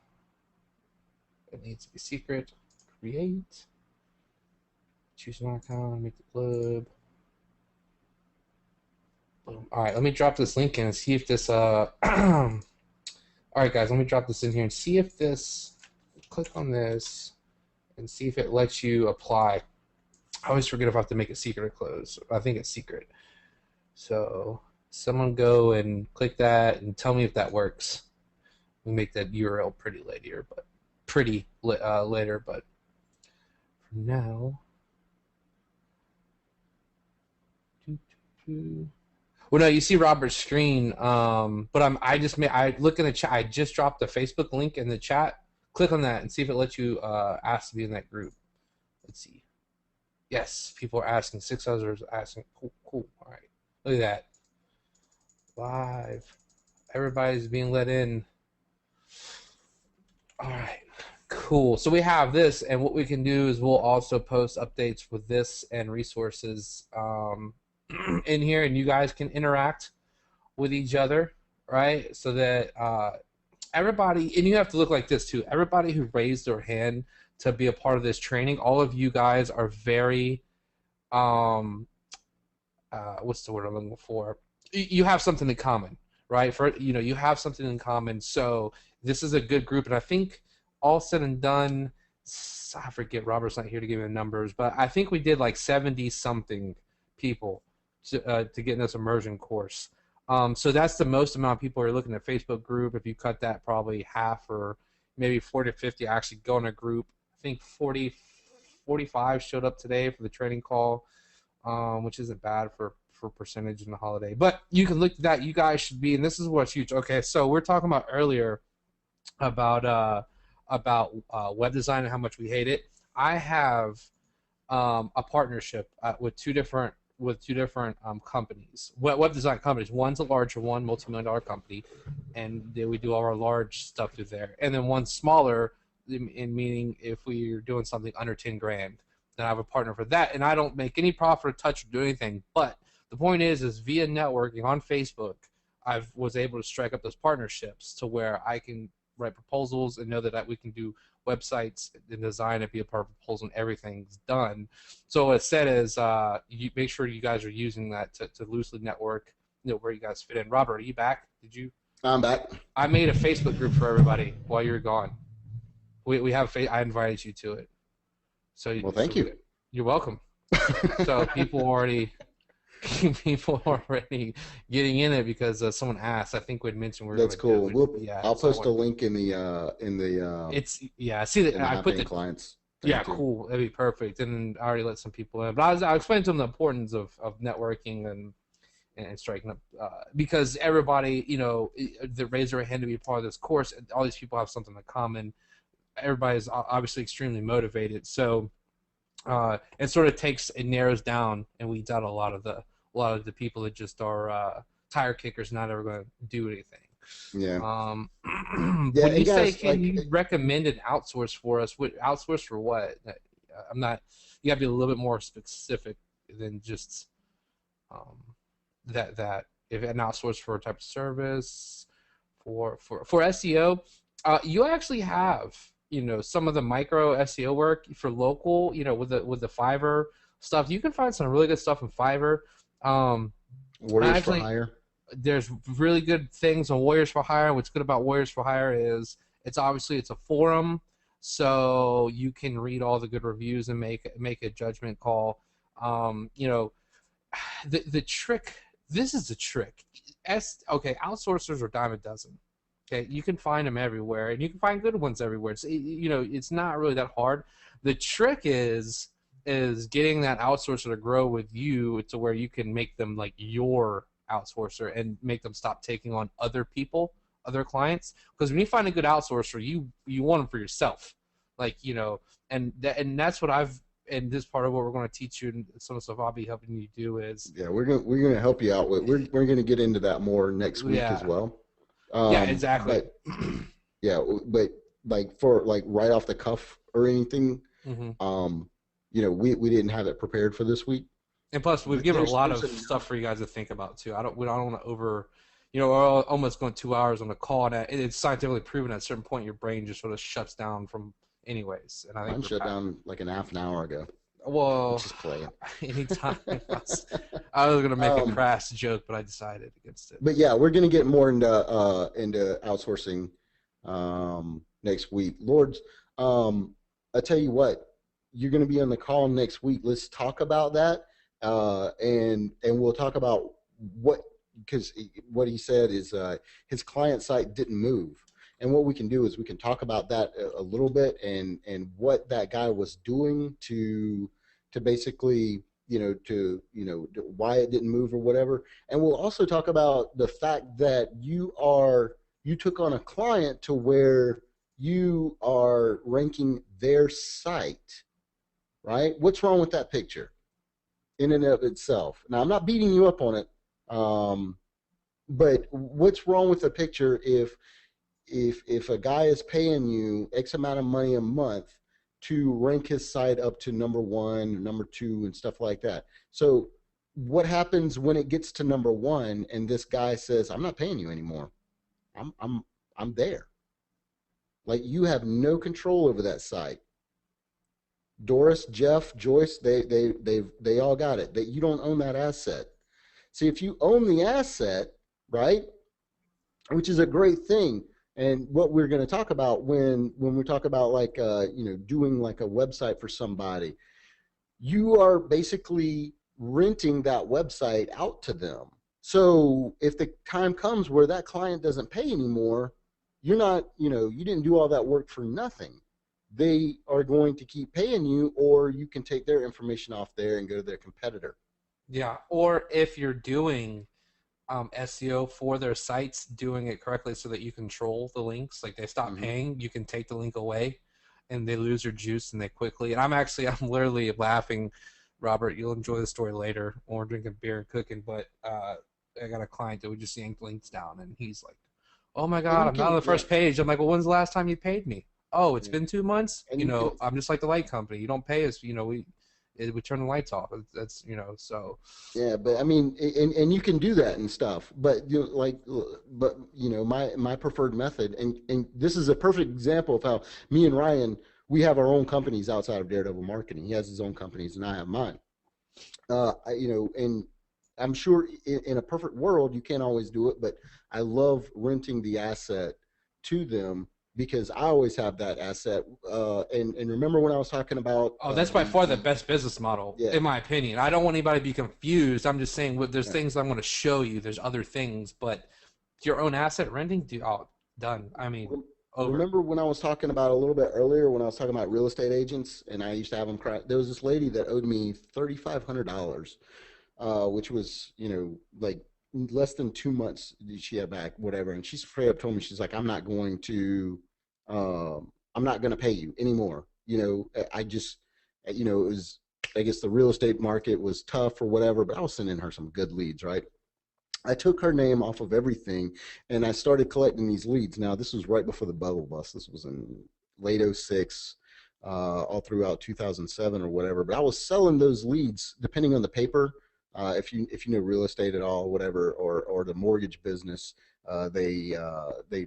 It needs to be secret. Create. Choose an icon. Make the globe. Boom. All right. Let me drop this link in and see if this. All right, guys. Let me drop this in here and see if this click on this and see if it lets you apply. I always forget if I have to make it secret or close. I think it's secret. So someone go and click that and tell me if that works. We make that URL pretty later, but later. But for now, well, no, you see Robert's screen. But I look in the chat. I just dropped the Facebook link in the chat. Click on that and see if it lets you ask to be in that group. Let's see. Yes, people are asking. 6 others are asking. Cool. All right. Look at that. Live. Everybody's being let in. All right. Cool. So we have this, and what we can do is we'll also post updates with this and resources in here, and you guys can interact with each other, right? So that everybody, and you have to look like this too. Everybody who raised their hand to be a part of this training, all of you guys are very what's the word I'm looking for? You have something in common, right? You have something in common. So this is a good group, and I think all said and done, I forget, Robert's not here to give me the numbers, but I think we did like 70 something people to get in this immersion course. So that's the most amount of people are looking at Facebook group. If you cut that, probably half or maybe 40 to 50 actually go in a group. I think 45 showed up today for the training call, which isn't bad for percentage in the holiday. But you can look at that. You guys should be, and this is what's huge. Okay, so we're talking about earlier about web design and how much we hate it. I have a partnership with two different companies, web design companies. One's a larger one, multi-million-dollar company, and we do all our large stuff through there. And then one smaller, in meaning if we're doing something under 10 grand, then I have a partner for that. And I don't make any profit or touch or do anything. But the point is via networking on Facebook, I was able to strike up those partnerships to where I can write proposals and know that we can do websites and design and be a part of a proposal and everything's done. So what it said is you make sure you guys are using that to loosely network, where you guys fit in. Robert, are you back? I'm back. I made a Facebook group for everybody while you were gone. We have I invited you to it. So well, thank you. You're welcome. So people are already getting in it because someone asked. I think we'd mentioned we're. That's cool. I'll post a link in the I see that I put the clients. Cool. That'd be perfect. And I already let some people in, but I explained to them the importance of networking and striking up because everybody that raised their hand to be a part of this course. All these people have something in common. Everybody's obviously extremely motivated. So it sort of it narrows down and weeds out a lot of the people that just are tire kickers, not ever going to do anything. Yeah. When you say, can you recommend an outsource for us? Outsource for what? I'm not. You have to be a little bit more specific than just that. If an outsource for a type of service, for SEO, you actually have some of the micro SEO work for local. With the Fiverr stuff, you can find some really good stuff in Fiverr. Warriors for Hire. There's really good things on Warriors for Hire. What's good about Warriors for Hire is it's a forum, so you can read all the good reviews and make a judgment call. The trick. This is the trick. Outsourcers are dime a dozen. Okay, you can find them everywhere, and you can find good ones everywhere. It's not really that hard. The trick is getting that outsourcer to grow with you to where you can make them like your outsourcer and make them stop taking on other clients. Because when you find a good outsourcer, you want them for yourself, and that's what and this part of what we're going to teach you and some of the stuff I'll be helping you do is we're gonna help you out with. We're gonna get into that more next week as well. Exactly. But like for right off the cuff or anything, we didn't have it prepared for this week. And plus, we've given a lot of stuff for you guys to think about too. I don't want to we're almost going 2 hours on the call, and it's scientifically proven at a certain point your brain just sort of shuts down from anyways. And I think mine shut down like an half an hour ago. Well, just playing. Anytime. I was gonna make a crass joke, but I decided against it. But yeah, we're gonna get more into outsourcing next week. Lords, I tell you what, you're going to be on the call next week. Let's talk about that, and we'll talk about what, because what he said is his client site didn't move, and what we can do is we can talk about that a little bit, and what that guy was doing to basically why it didn't move or whatever, and we'll also talk about the fact that you took on a client to where you are ranking their site, right? What's wrong with that picture in and of itself? Now, I'm not beating you up on it, um, but what's wrong with the picture if a guy is paying you X amount of money a month to rank his site up to number one, number two, and stuff like that? So, what happens when it gets to number one and this guy says, "I'm not paying you anymore. I'm I'm I'm there." Like, you have no control over that site. Doris, Jeff, Joyce, they all got it. That you don't own that asset. See, if you own the asset, right, which is a great thing, and what we're going to talk about when we talk about like doing like a website for somebody, you are basically renting that website out to them. So if the time comes where that client doesn't pay anymore, you're not, you didn't do all that work for nothing. They are going to keep paying you, or you can take their information off there and go to their competitor. Yeah, or if you're doing SEO for their sites, doing it correctly so that you control the links. Like they stop Mm-hmm. paying, you can take the link away, and they lose their juice and they quickly. And I'm literally laughing, Robert. You'll enjoy the story later when we're drinking beer and cooking. But I got a client that would just yank links down, and he's like, "Oh my And God, you I'm not on can, the yeah, first page." I'm like, "Well, when's the last time you paid me?" "Oh, it's yeah. been 2 months." And you can, I'm just like the light company. You don't pay us. We turn the lights off. That's so. yeah, but I mean, and you can do that and stuff, but but my preferred method, and this is a perfect example of how me and Ryan, we have our own companies outside of Daredevil Marketing. He has his own companies, and I have mine. And I'm sure in a perfect world you can't always do it, but I love renting the asset to them because I always have that asset. And remember when I was talking about Oh, that's by far the best business model, yeah, in my opinion. I don't want anybody to be confused. I'm just saying, there's yeah. things I'm going to show you. There's other things, but your own asset renting, done. I mean, over. Remember when I was talking about a little bit earlier when I was talking about real estate agents and I used to have them cry? There was this lady that owed me $3,500, which was, like less than 2 months she had back, whatever. And she straight up told me, she's like, I'm not going to pay you anymore. I just, it was, I guess the real estate market was tough or whatever, but I was sending her some good leads, right? I took her name off of everything and I started collecting these leads. Now, this was right before the bubble bust. This was in late '06, all throughout 2007 or whatever. But I was selling those leads depending on the paper. If you know real estate at all, whatever, or the mortgage business, they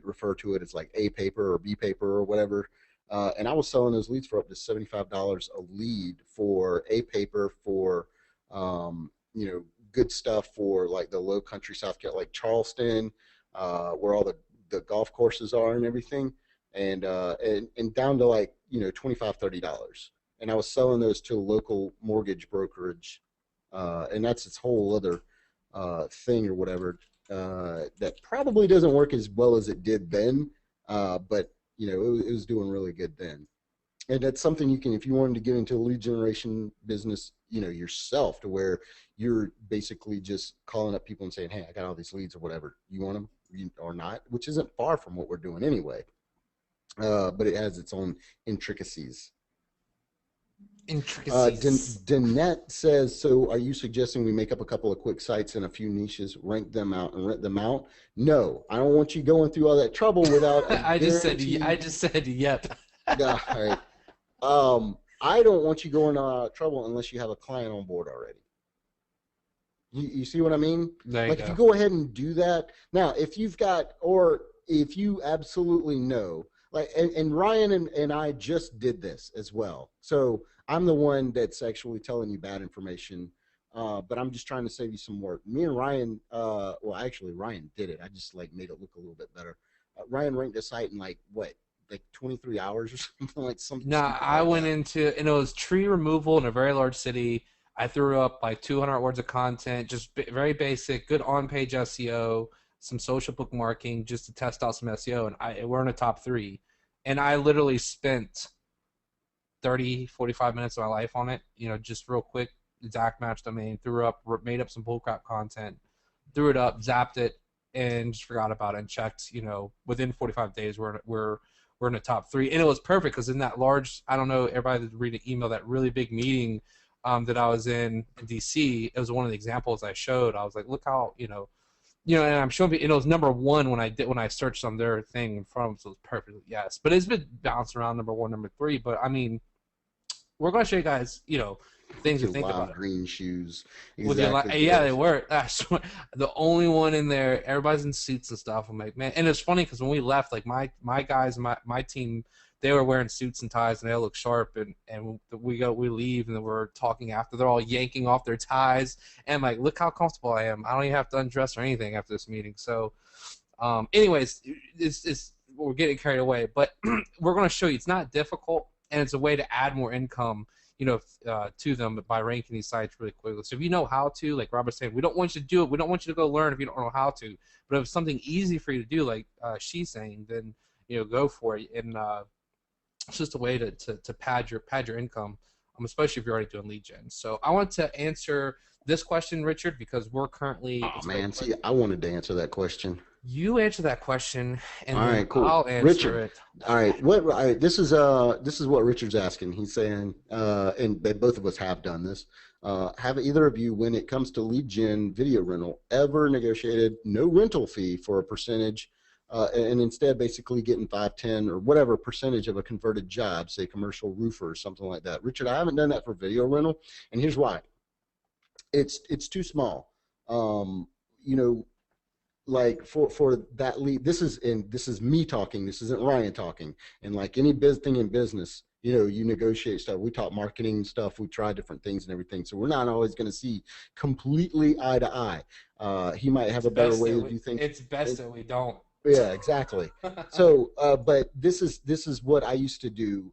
refer to it as like A paper or B paper or whatever. And I was selling those leads for up to $75 a lead for A paper for good stuff for like the low country South Carolina, like Charleston, where all the golf courses are and everything, and down to like $25-$30. And I was selling those to a local mortgage brokerage, and that's its whole other thing or whatever that probably doesn't work as well as it did then, but it was doing really good then. And that's something you can, if you wanted to get into a lead generation business, yourself, to where you're basically just calling up people and saying, "Hey, I got all these leads or whatever. You want them or not?" Which isn't far from what we're doing anyway. But it has its own intricacies. Intricacies. Danette says, "So are you suggesting we make up a couple of quick sites in a few niches, rank them out, and rent them out?" No, I don't want you going through all that trouble without a I guaranteed. just said yep. Yeah, all right. I don't want you going trouble unless you have a client on board already. You see what I mean? There you Like if you go. go ahead and do that now, if you've got, or if you absolutely know, like, and Ryan and I just did this as well. So I'm the one that's actually telling you bad information, but I'm just trying to save you some work. Me and Ryan, well, actually Ryan did it. I just like made it look a little bit better. Ryan ranked the site in like what like 23 hours or something, like something Nah, stupid I like went that. into, and it was tree removal in a very large city. I threw up like 200 words of content, just very basic, good on-page SEO, some social bookmarking, just to test out some SEO, and we're in the top three. And I literally spent 30, 45 minutes of my life on it, just real quick, exact match domain, threw up, made up some bullcrap content, threw it up, zapped it, and just forgot about it and checked, within 45 days we're in the top three. And it was perfect because in that large, I don't know, everybody read an email, that really big meeting that I was in DC, it was one of the examples I showed. I was like, look how, and I'm showing you, it was number one when I searched on their thing in front of them, so it was perfect. Yes. But it's been bouncing around number one, number three. But I mean, we're going to show you guys, things With to your think wild about it. green shoes. With your Exactly, yeah, they Doris. were. The only one in there. Everybody's in suits and stuff. I'm like, man, and it's funny because when we left, like my guys, my team, they were wearing suits and ties and they all look sharp. And we leave and then we're talking after. They're all yanking off their ties and I'm like, look how comfortable I am. I don't even have to undress or anything after this meeting. So, anyways, it's we're getting carried away, but we're going to show you it's not difficult and it's a way to add more income to them by ranking these sites really quickly. So if you know how to, like Robert's saying, we don't want you to do it. We don't want you to go learn if you don't know how to. But if it's something easy for you to do, like she's saying, then go for it. And it's just a way to pad your income, especially if you're already doing lead gen. So I want to answer this question, Richard, because we're currently Oh it's very man, quick. see, I wanted to answer that question. You answer that question, and All then right, cool. I'll answer Richard. it. All right. What all right, this is what Richard's asking. He's saying, and they, both of us have done this. Have either of you, when it comes to lead gen video rental, ever negotiated no rental fee for a percentage, and instead basically getting 5, 10, or whatever percentage of a converted job, say commercial roofer or something like that? Richard, I haven't done that for video rental, and here's why. It's too small. You know, like for that lead, this is me talking, this isn't Ryan talking. And like any thing in business, you negotiate stuff. We talk marketing stuff, we try different things and everything, so we're not always going to see completely eye to eye. He might have It's a better best way that to we. do things. It's best that we don't. Yeah, exactly. So, but this is what I used to do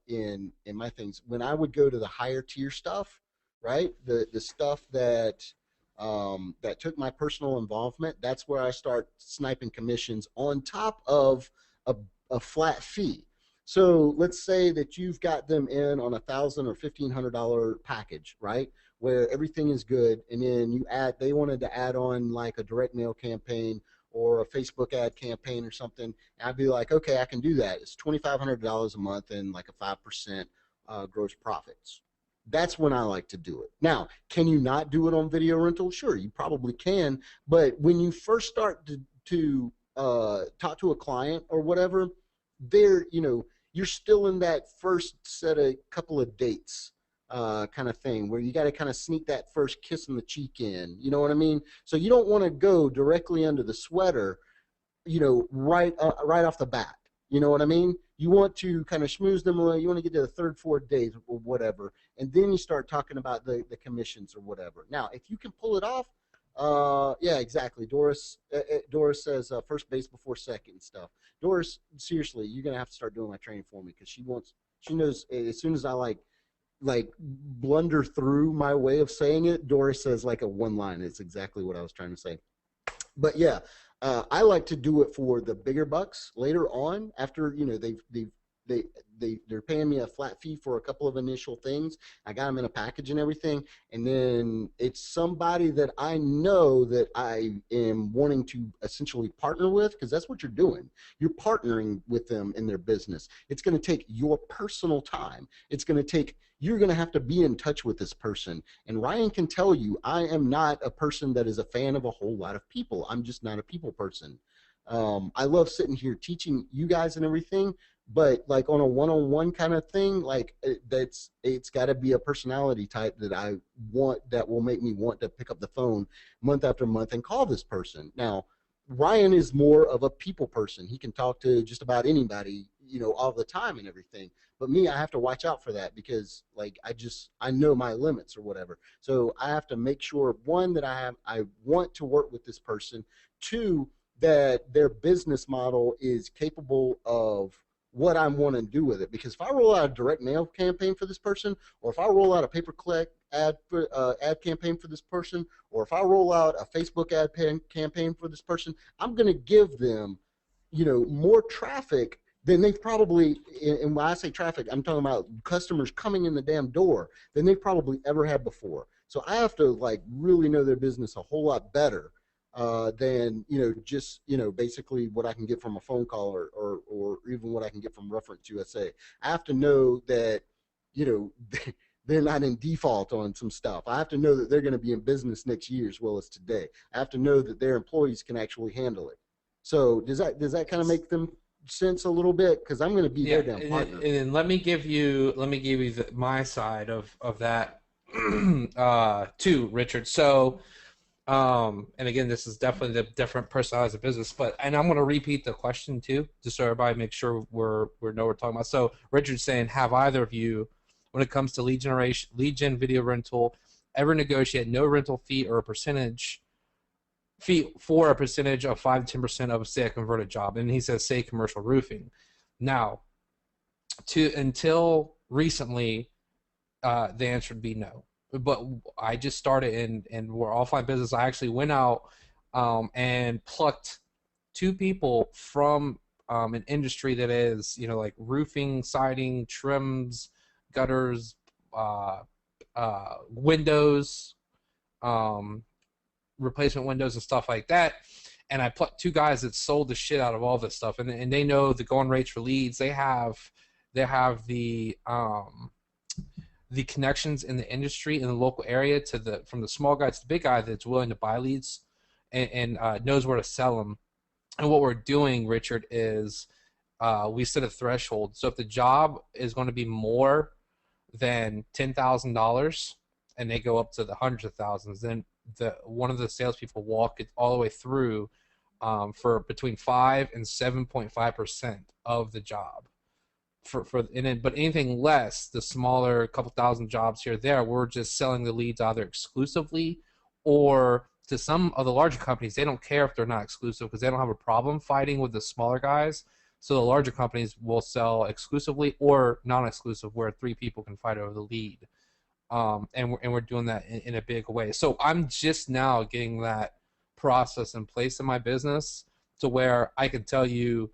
in my things when I would go to the higher tier stuff, right? The stuff that took my personal involvement. That's where I start sniping commissions on top of a, a flat fee. So let's say that you've got them in on $1,000 or $1,500 package, right? Where everything is good, and then they wanted to add on like a direct mail campaign or a Facebook ad campaign or something. I'd be like, okay, I can do that. It's $2,500 a month and like a 5% gross profits. That's when I like to do it. Now, can you not do it on video rental? Sure, you probably can. But when you first start to talk to a client or whatever, you're still in that first set of couple of dates kind of thing where you got to kind of sneak that first kiss in the cheek in. You know what I mean? So you don't want to go directly under the sweater, right off the bat. You know what I mean? You want to kind of schmooze them away. You want to get to the third, fourth date or whatever, and then you start talking about the commissions or whatever. Now, if you can pull it off, yeah, exactly. Doris says first base before second and stuff. Doris, seriously, you're gonna have to start doing my training for me because she knows as soon as I like blunder through my way of saying it, Doris says like a one line. It's exactly what I was trying to say. But yeah, I like to do it for the bigger bucks later on after they they're paying me a flat fee for a couple of initial things. I got them in a package and everything, and then it's somebody that I know that I am wanting to essentially partner with because that's what you're doing. You're partnering with them in their business. It's going to take your personal time. You're going to have to be in touch with this person. And Ryan can tell you, I am not a person that is a fan of a whole lot of people. I'm just not a people person. I love sitting here teaching you guys and everything, but like on a one-on-one kind of thing, like it's got to be a personality type that I want, that will make me want to pick up the phone month after month and call this person. Now, Ryan is more of a people person. He can talk to just about anybody, all the time and everything. But me, I have to watch out for that because like I know my limits or whatever. So I have to make sure, one, that I want to work with this person, two, that their business model is capable of what I want to do with it. Because if I roll out a direct mail campaign for this person, or if I roll out a pay-per-click ad campaign for this person, or if I roll out a Facebook campaign for this person, I'm going to give them, more traffic than they've probably, and when I say traffic, I'm talking about customers coming in the damn door than they've probably ever had before. So I have to like really know their business a whole lot better than just basically what I can get from a phone call or even what I can get from Reference USA. I have to know that you know they're not in default on some stuff. I have to know that they're going to be in business next year as well as today. I have to know that their employees can actually handle it. So does that kind of make them sense a little bit? Because I'm going to be their Yeah, damn partner. and then let me give you my side of that too, Richard. So and again, this is definitely the different personalities of business, but and I'm going to repeat the question too, just so everybody make sure we know what we're talking about. So Richard's saying, have either of you, when it comes to lead gen video rental, ever negotiate no rental fee or a percentage fee for a percentage of 5 to 10% of say a converted job? And he says, say commercial roofing. Now, to until recently, the answer would be no. But I just started and we're offline business. I actually went out and plucked two people from an industry that is, like roofing, siding, trims, gutters, windows, um, replacement windows and stuff like that. And I plucked two guys that sold the shit out of all this stuff, and they know the going rates for leads. They have the connections in the industry in the local area to from the small guy to the big guy that's willing to buy leads and knows where to sell them. And what we're doing, Richard, is we set a threshold. So if the job is going to be more than $10,000 and they go up to the hundreds of thousands, then one of the salespeople walk it all the way through for between 5 and 7.5% of the job. But anything less, the smaller couple thousand jobs here or there, we're just selling the leads either exclusively or to some of the larger companies. They don't care if they're not exclusive because they don't have a problem fighting with the smaller guys. So the larger companies will sell exclusively or non-exclusive, where three people can fight over the lead. And we're doing that in a big way. So I'm just now getting that process in place in my business to where I can tell you,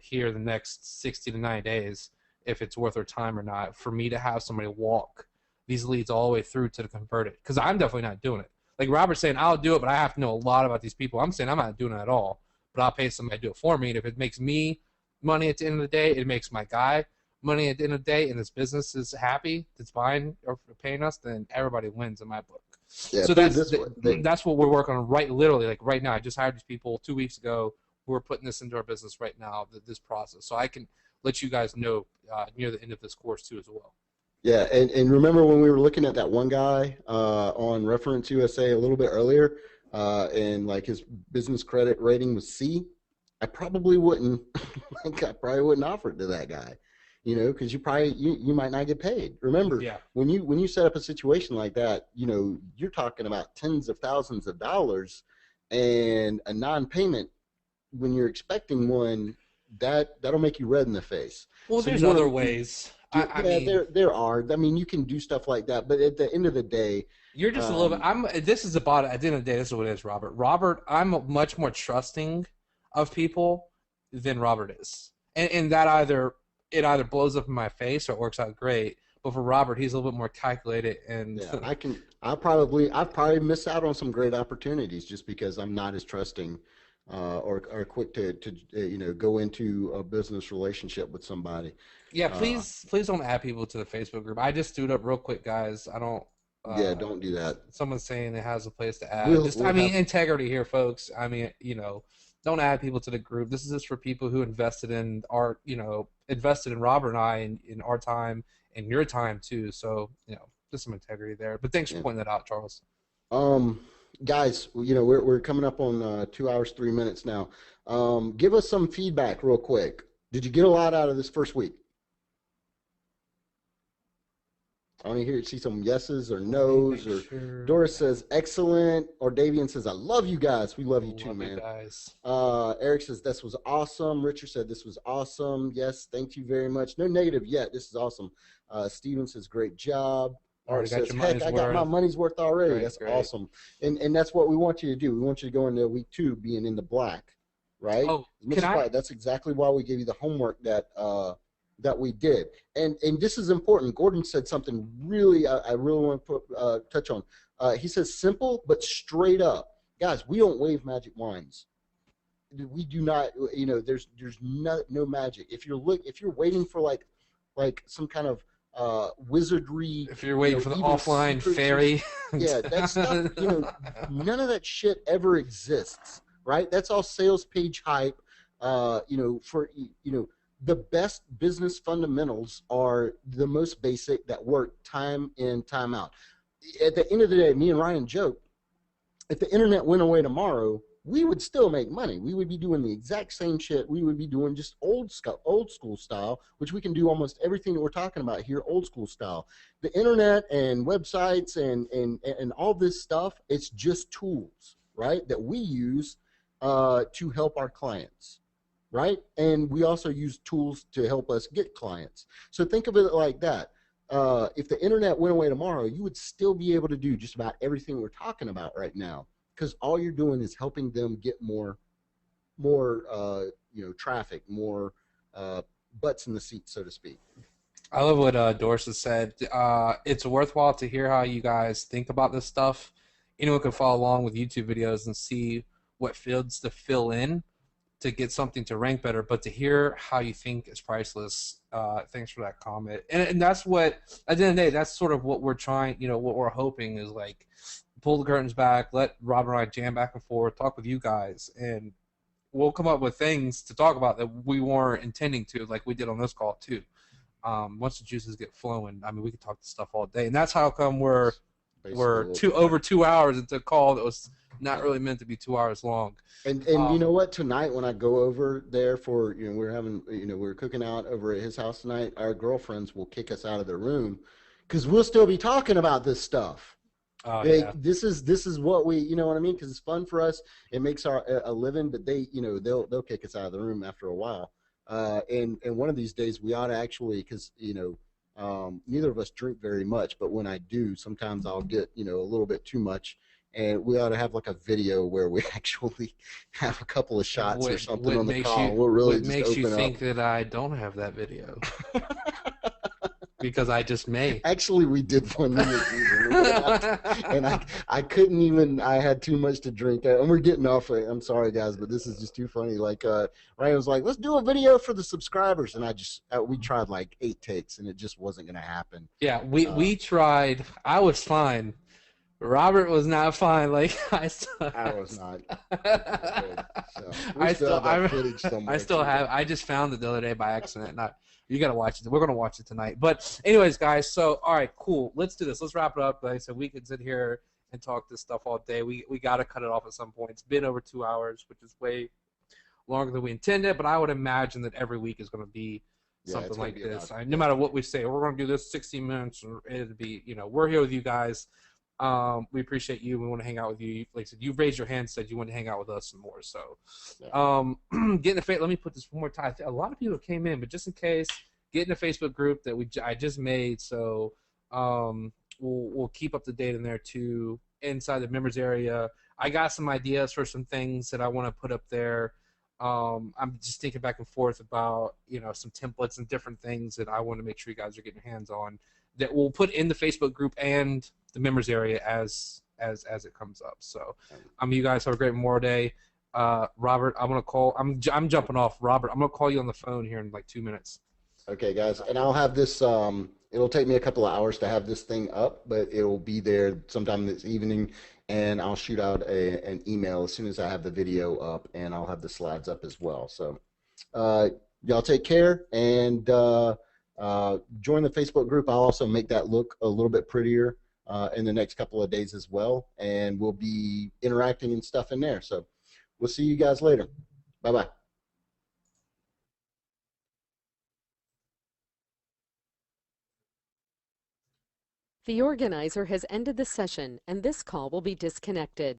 here the next 60 to 90 days, if it's worth their time or not for me to have somebody walk these leads all the way through to the converted. Because I'm definitely not doing it. Like Robert's saying, I'll do it, but I have to know a lot about these people. I'm saying I'm not doing it at all, but I'll pay somebody to do it for me. And if it makes me money at the end of the day, it makes my guy money at the end of the day, and this business is happy that's buying or paying us, then everybody wins in my book. Yeah, So that's what we're working on literally like right now. I just hired these people 2 weeks ago. We're putting this into our business right now, this process, so I can let you guys know near the end of this course too as well. Yeah, and remember when we were looking at that one guy on Reference USA a little bit earlier, and like his business credit rating was C? I probably wouldn't. I probably wouldn't offer it to that guy, because you might not get paid. Remember, Yeah. when you set up a situation like that, you're talking about tens of thousands of dollars, and a non-payment when you're expecting one, that'll make you red in the face. Well, So there's you wanna other ways. I yeah, mean, there are. I mean, you can do stuff like that, but at the end of the day, you're just a little bit. This is about at the end of the day. This is what it is, Robert. Robert, I'm much more trusting of people than Robert is, and that either blows up in my face or it works out great. But for Robert, he's a little bit more calculated and yeah, I've probably missed out on some great opportunities just because I'm not as trusting or quick to go into a business relationship with somebody. yeah. Uh, Please don't add people to the Facebook group. I just threw it up real quick, guys. I don't. yeah, don't do that. Someone's saying it has a place to add. We'll Just we'll I mean have integrity here, folks. I mean don't add people to the group. This is just for people who invested in invested in Robert and I in our time and your time too. So just some integrity there. But thanks for yeah. pointing that out, Charles. Um, guys, we're coming up on 2 hours 3 minutes now. Give us some feedback real quick. Did you get a lot out of this first week? I want to see some yeses or Let me nos. make Or sure. Doris says excellent. Or Davian says I love you guys. We love you too, Love you man. guys. Eric says this was awesome. Richard said this was awesome. Yes, thank you very much. No negative yet. This is awesome. Steven says great job. Art Already got says, your heck, money's I got my worth. money's worth already. Great, That's great. awesome. And that's what we want you to do. We want you to go into week 2 being in the black, right? Oh, As much can as I? that's exactly why we gave you the homework that we did. And this is important. Gordon said something really I really want to touch on. He says simple but straight up. Guys, we don't wave magic wands. We do not, there's no magic. If you're waiting for like some kind of wizardry, If you're waiting for the even offline secrets or fairy. yeah, that stuff, none of that shit ever exists, right? That's all sales page hype. For the best business fundamentals are the most basic that work time in, time out. At the end of the day, me and Ryan joke, if the internet went away tomorrow, we would still make money. We would be doing the exact same shit. We would be doing just old school style, which we can do almost everything that we're talking about here, old school style. The internet and websites and all this stuff, it's just tools, right, that we use to help our clients, right? And we also use tools to help us get clients. So think of it like that. If the internet went away tomorrow, you would still be able to do just about everything we're talking about right now, because all you're doing is helping them get more traffic, more butts in the seat, so to speak. I love what Doris has said. It's worthwhile to hear how you guys think about this stuff. Anyone can follow along with YouTube videos and see what fields to fill in to get something to rank better, but to hear how you think is priceless. Thanks for that comment. And that's what, at the end of the day, that's sort of what we're trying, what we're hoping is like pull the curtains back, let Rob and I jam back and forth, talk with you guys, and we'll come up with things to talk about that we weren't intending to, like we did on this call too. Once the juices get flowing, I mean, we could talk this stuff all day, and that's how come we're over 2 hours into a call that was not really meant to be 2 hours long. And you know what? Tonight when I go over there for we're cooking out over at his house tonight. Our girlfriends will kick us out of the room because we'll still be talking about this stuff. Oh yeah. This is what we, you know what I mean? Because it's fun for us. It makes our a living, but they'll kick us out of the room after a while. And one of these days we ought to actually, because neither of us drink very much, but when I do, sometimes I'll get a little bit too much. And we ought to have like a video where we actually have a couple of shots or something on the call. We'll really what just makes you open think up. that I don't have that video? Because I just may. Actually, we did one and I couldn't even. I had too much to drink, and we're getting off. I'm sorry, guys, but this is just too funny. Like Ryan was like, "Let's do a video for the subscribers," and we tried like 8 takes, and it just wasn't going to happen. Yeah, we tried. I was fine. Robert was not fine. Like I was not. So I still have that footage somewhere. I still have. I just found it the other day by accident. Not. You gotta watch it. We're gonna watch it tonight. But anyways, guys. So all right, cool. Let's do this. Let's wrap it up. Like I said, we could sit here and talk this stuff all day. We gotta cut it off at some point. It's been over 2 hours, which is way longer than we intended. But I would imagine that every week is gonna be something like this. No matter what we say, we're gonna do this 60 minutes. It'll be. We're here with you guys. We appreciate you. We want to hang out with you. Like I said, you raised your hand, said you want to hang out with us some more. So, get in the let me put this one more time. A lot of people came in, but just in case, get in the Facebook group that I just made. So, we'll keep up to date in there too. Inside the members area, I got some ideas for some things that I want to put up there. I'm just thinking back and forth about some templates and different things that I want to make sure you guys are getting your hands on. That we'll put in the Facebook group and the members area as it comes up. So, you guys have a great Memorial Day. Robert, I'm gonna call. I'm jumping off. Robert, I'm gonna call you on the phone here in like 2 minutes. Okay, guys, and I'll have this. It'll take me a couple of hours to have this thing up, but it will be there sometime this evening, and I'll shoot out an email as soon as I have the video up, and I'll have the slides up as well. So, y'all take care and. Join the Facebook group. I'll also make that look a little bit prettier in the next couple of days as well, and we'll be interacting and stuff in there. So we'll see you guys later. Bye-bye. The organizer has ended the session, and this call will be disconnected.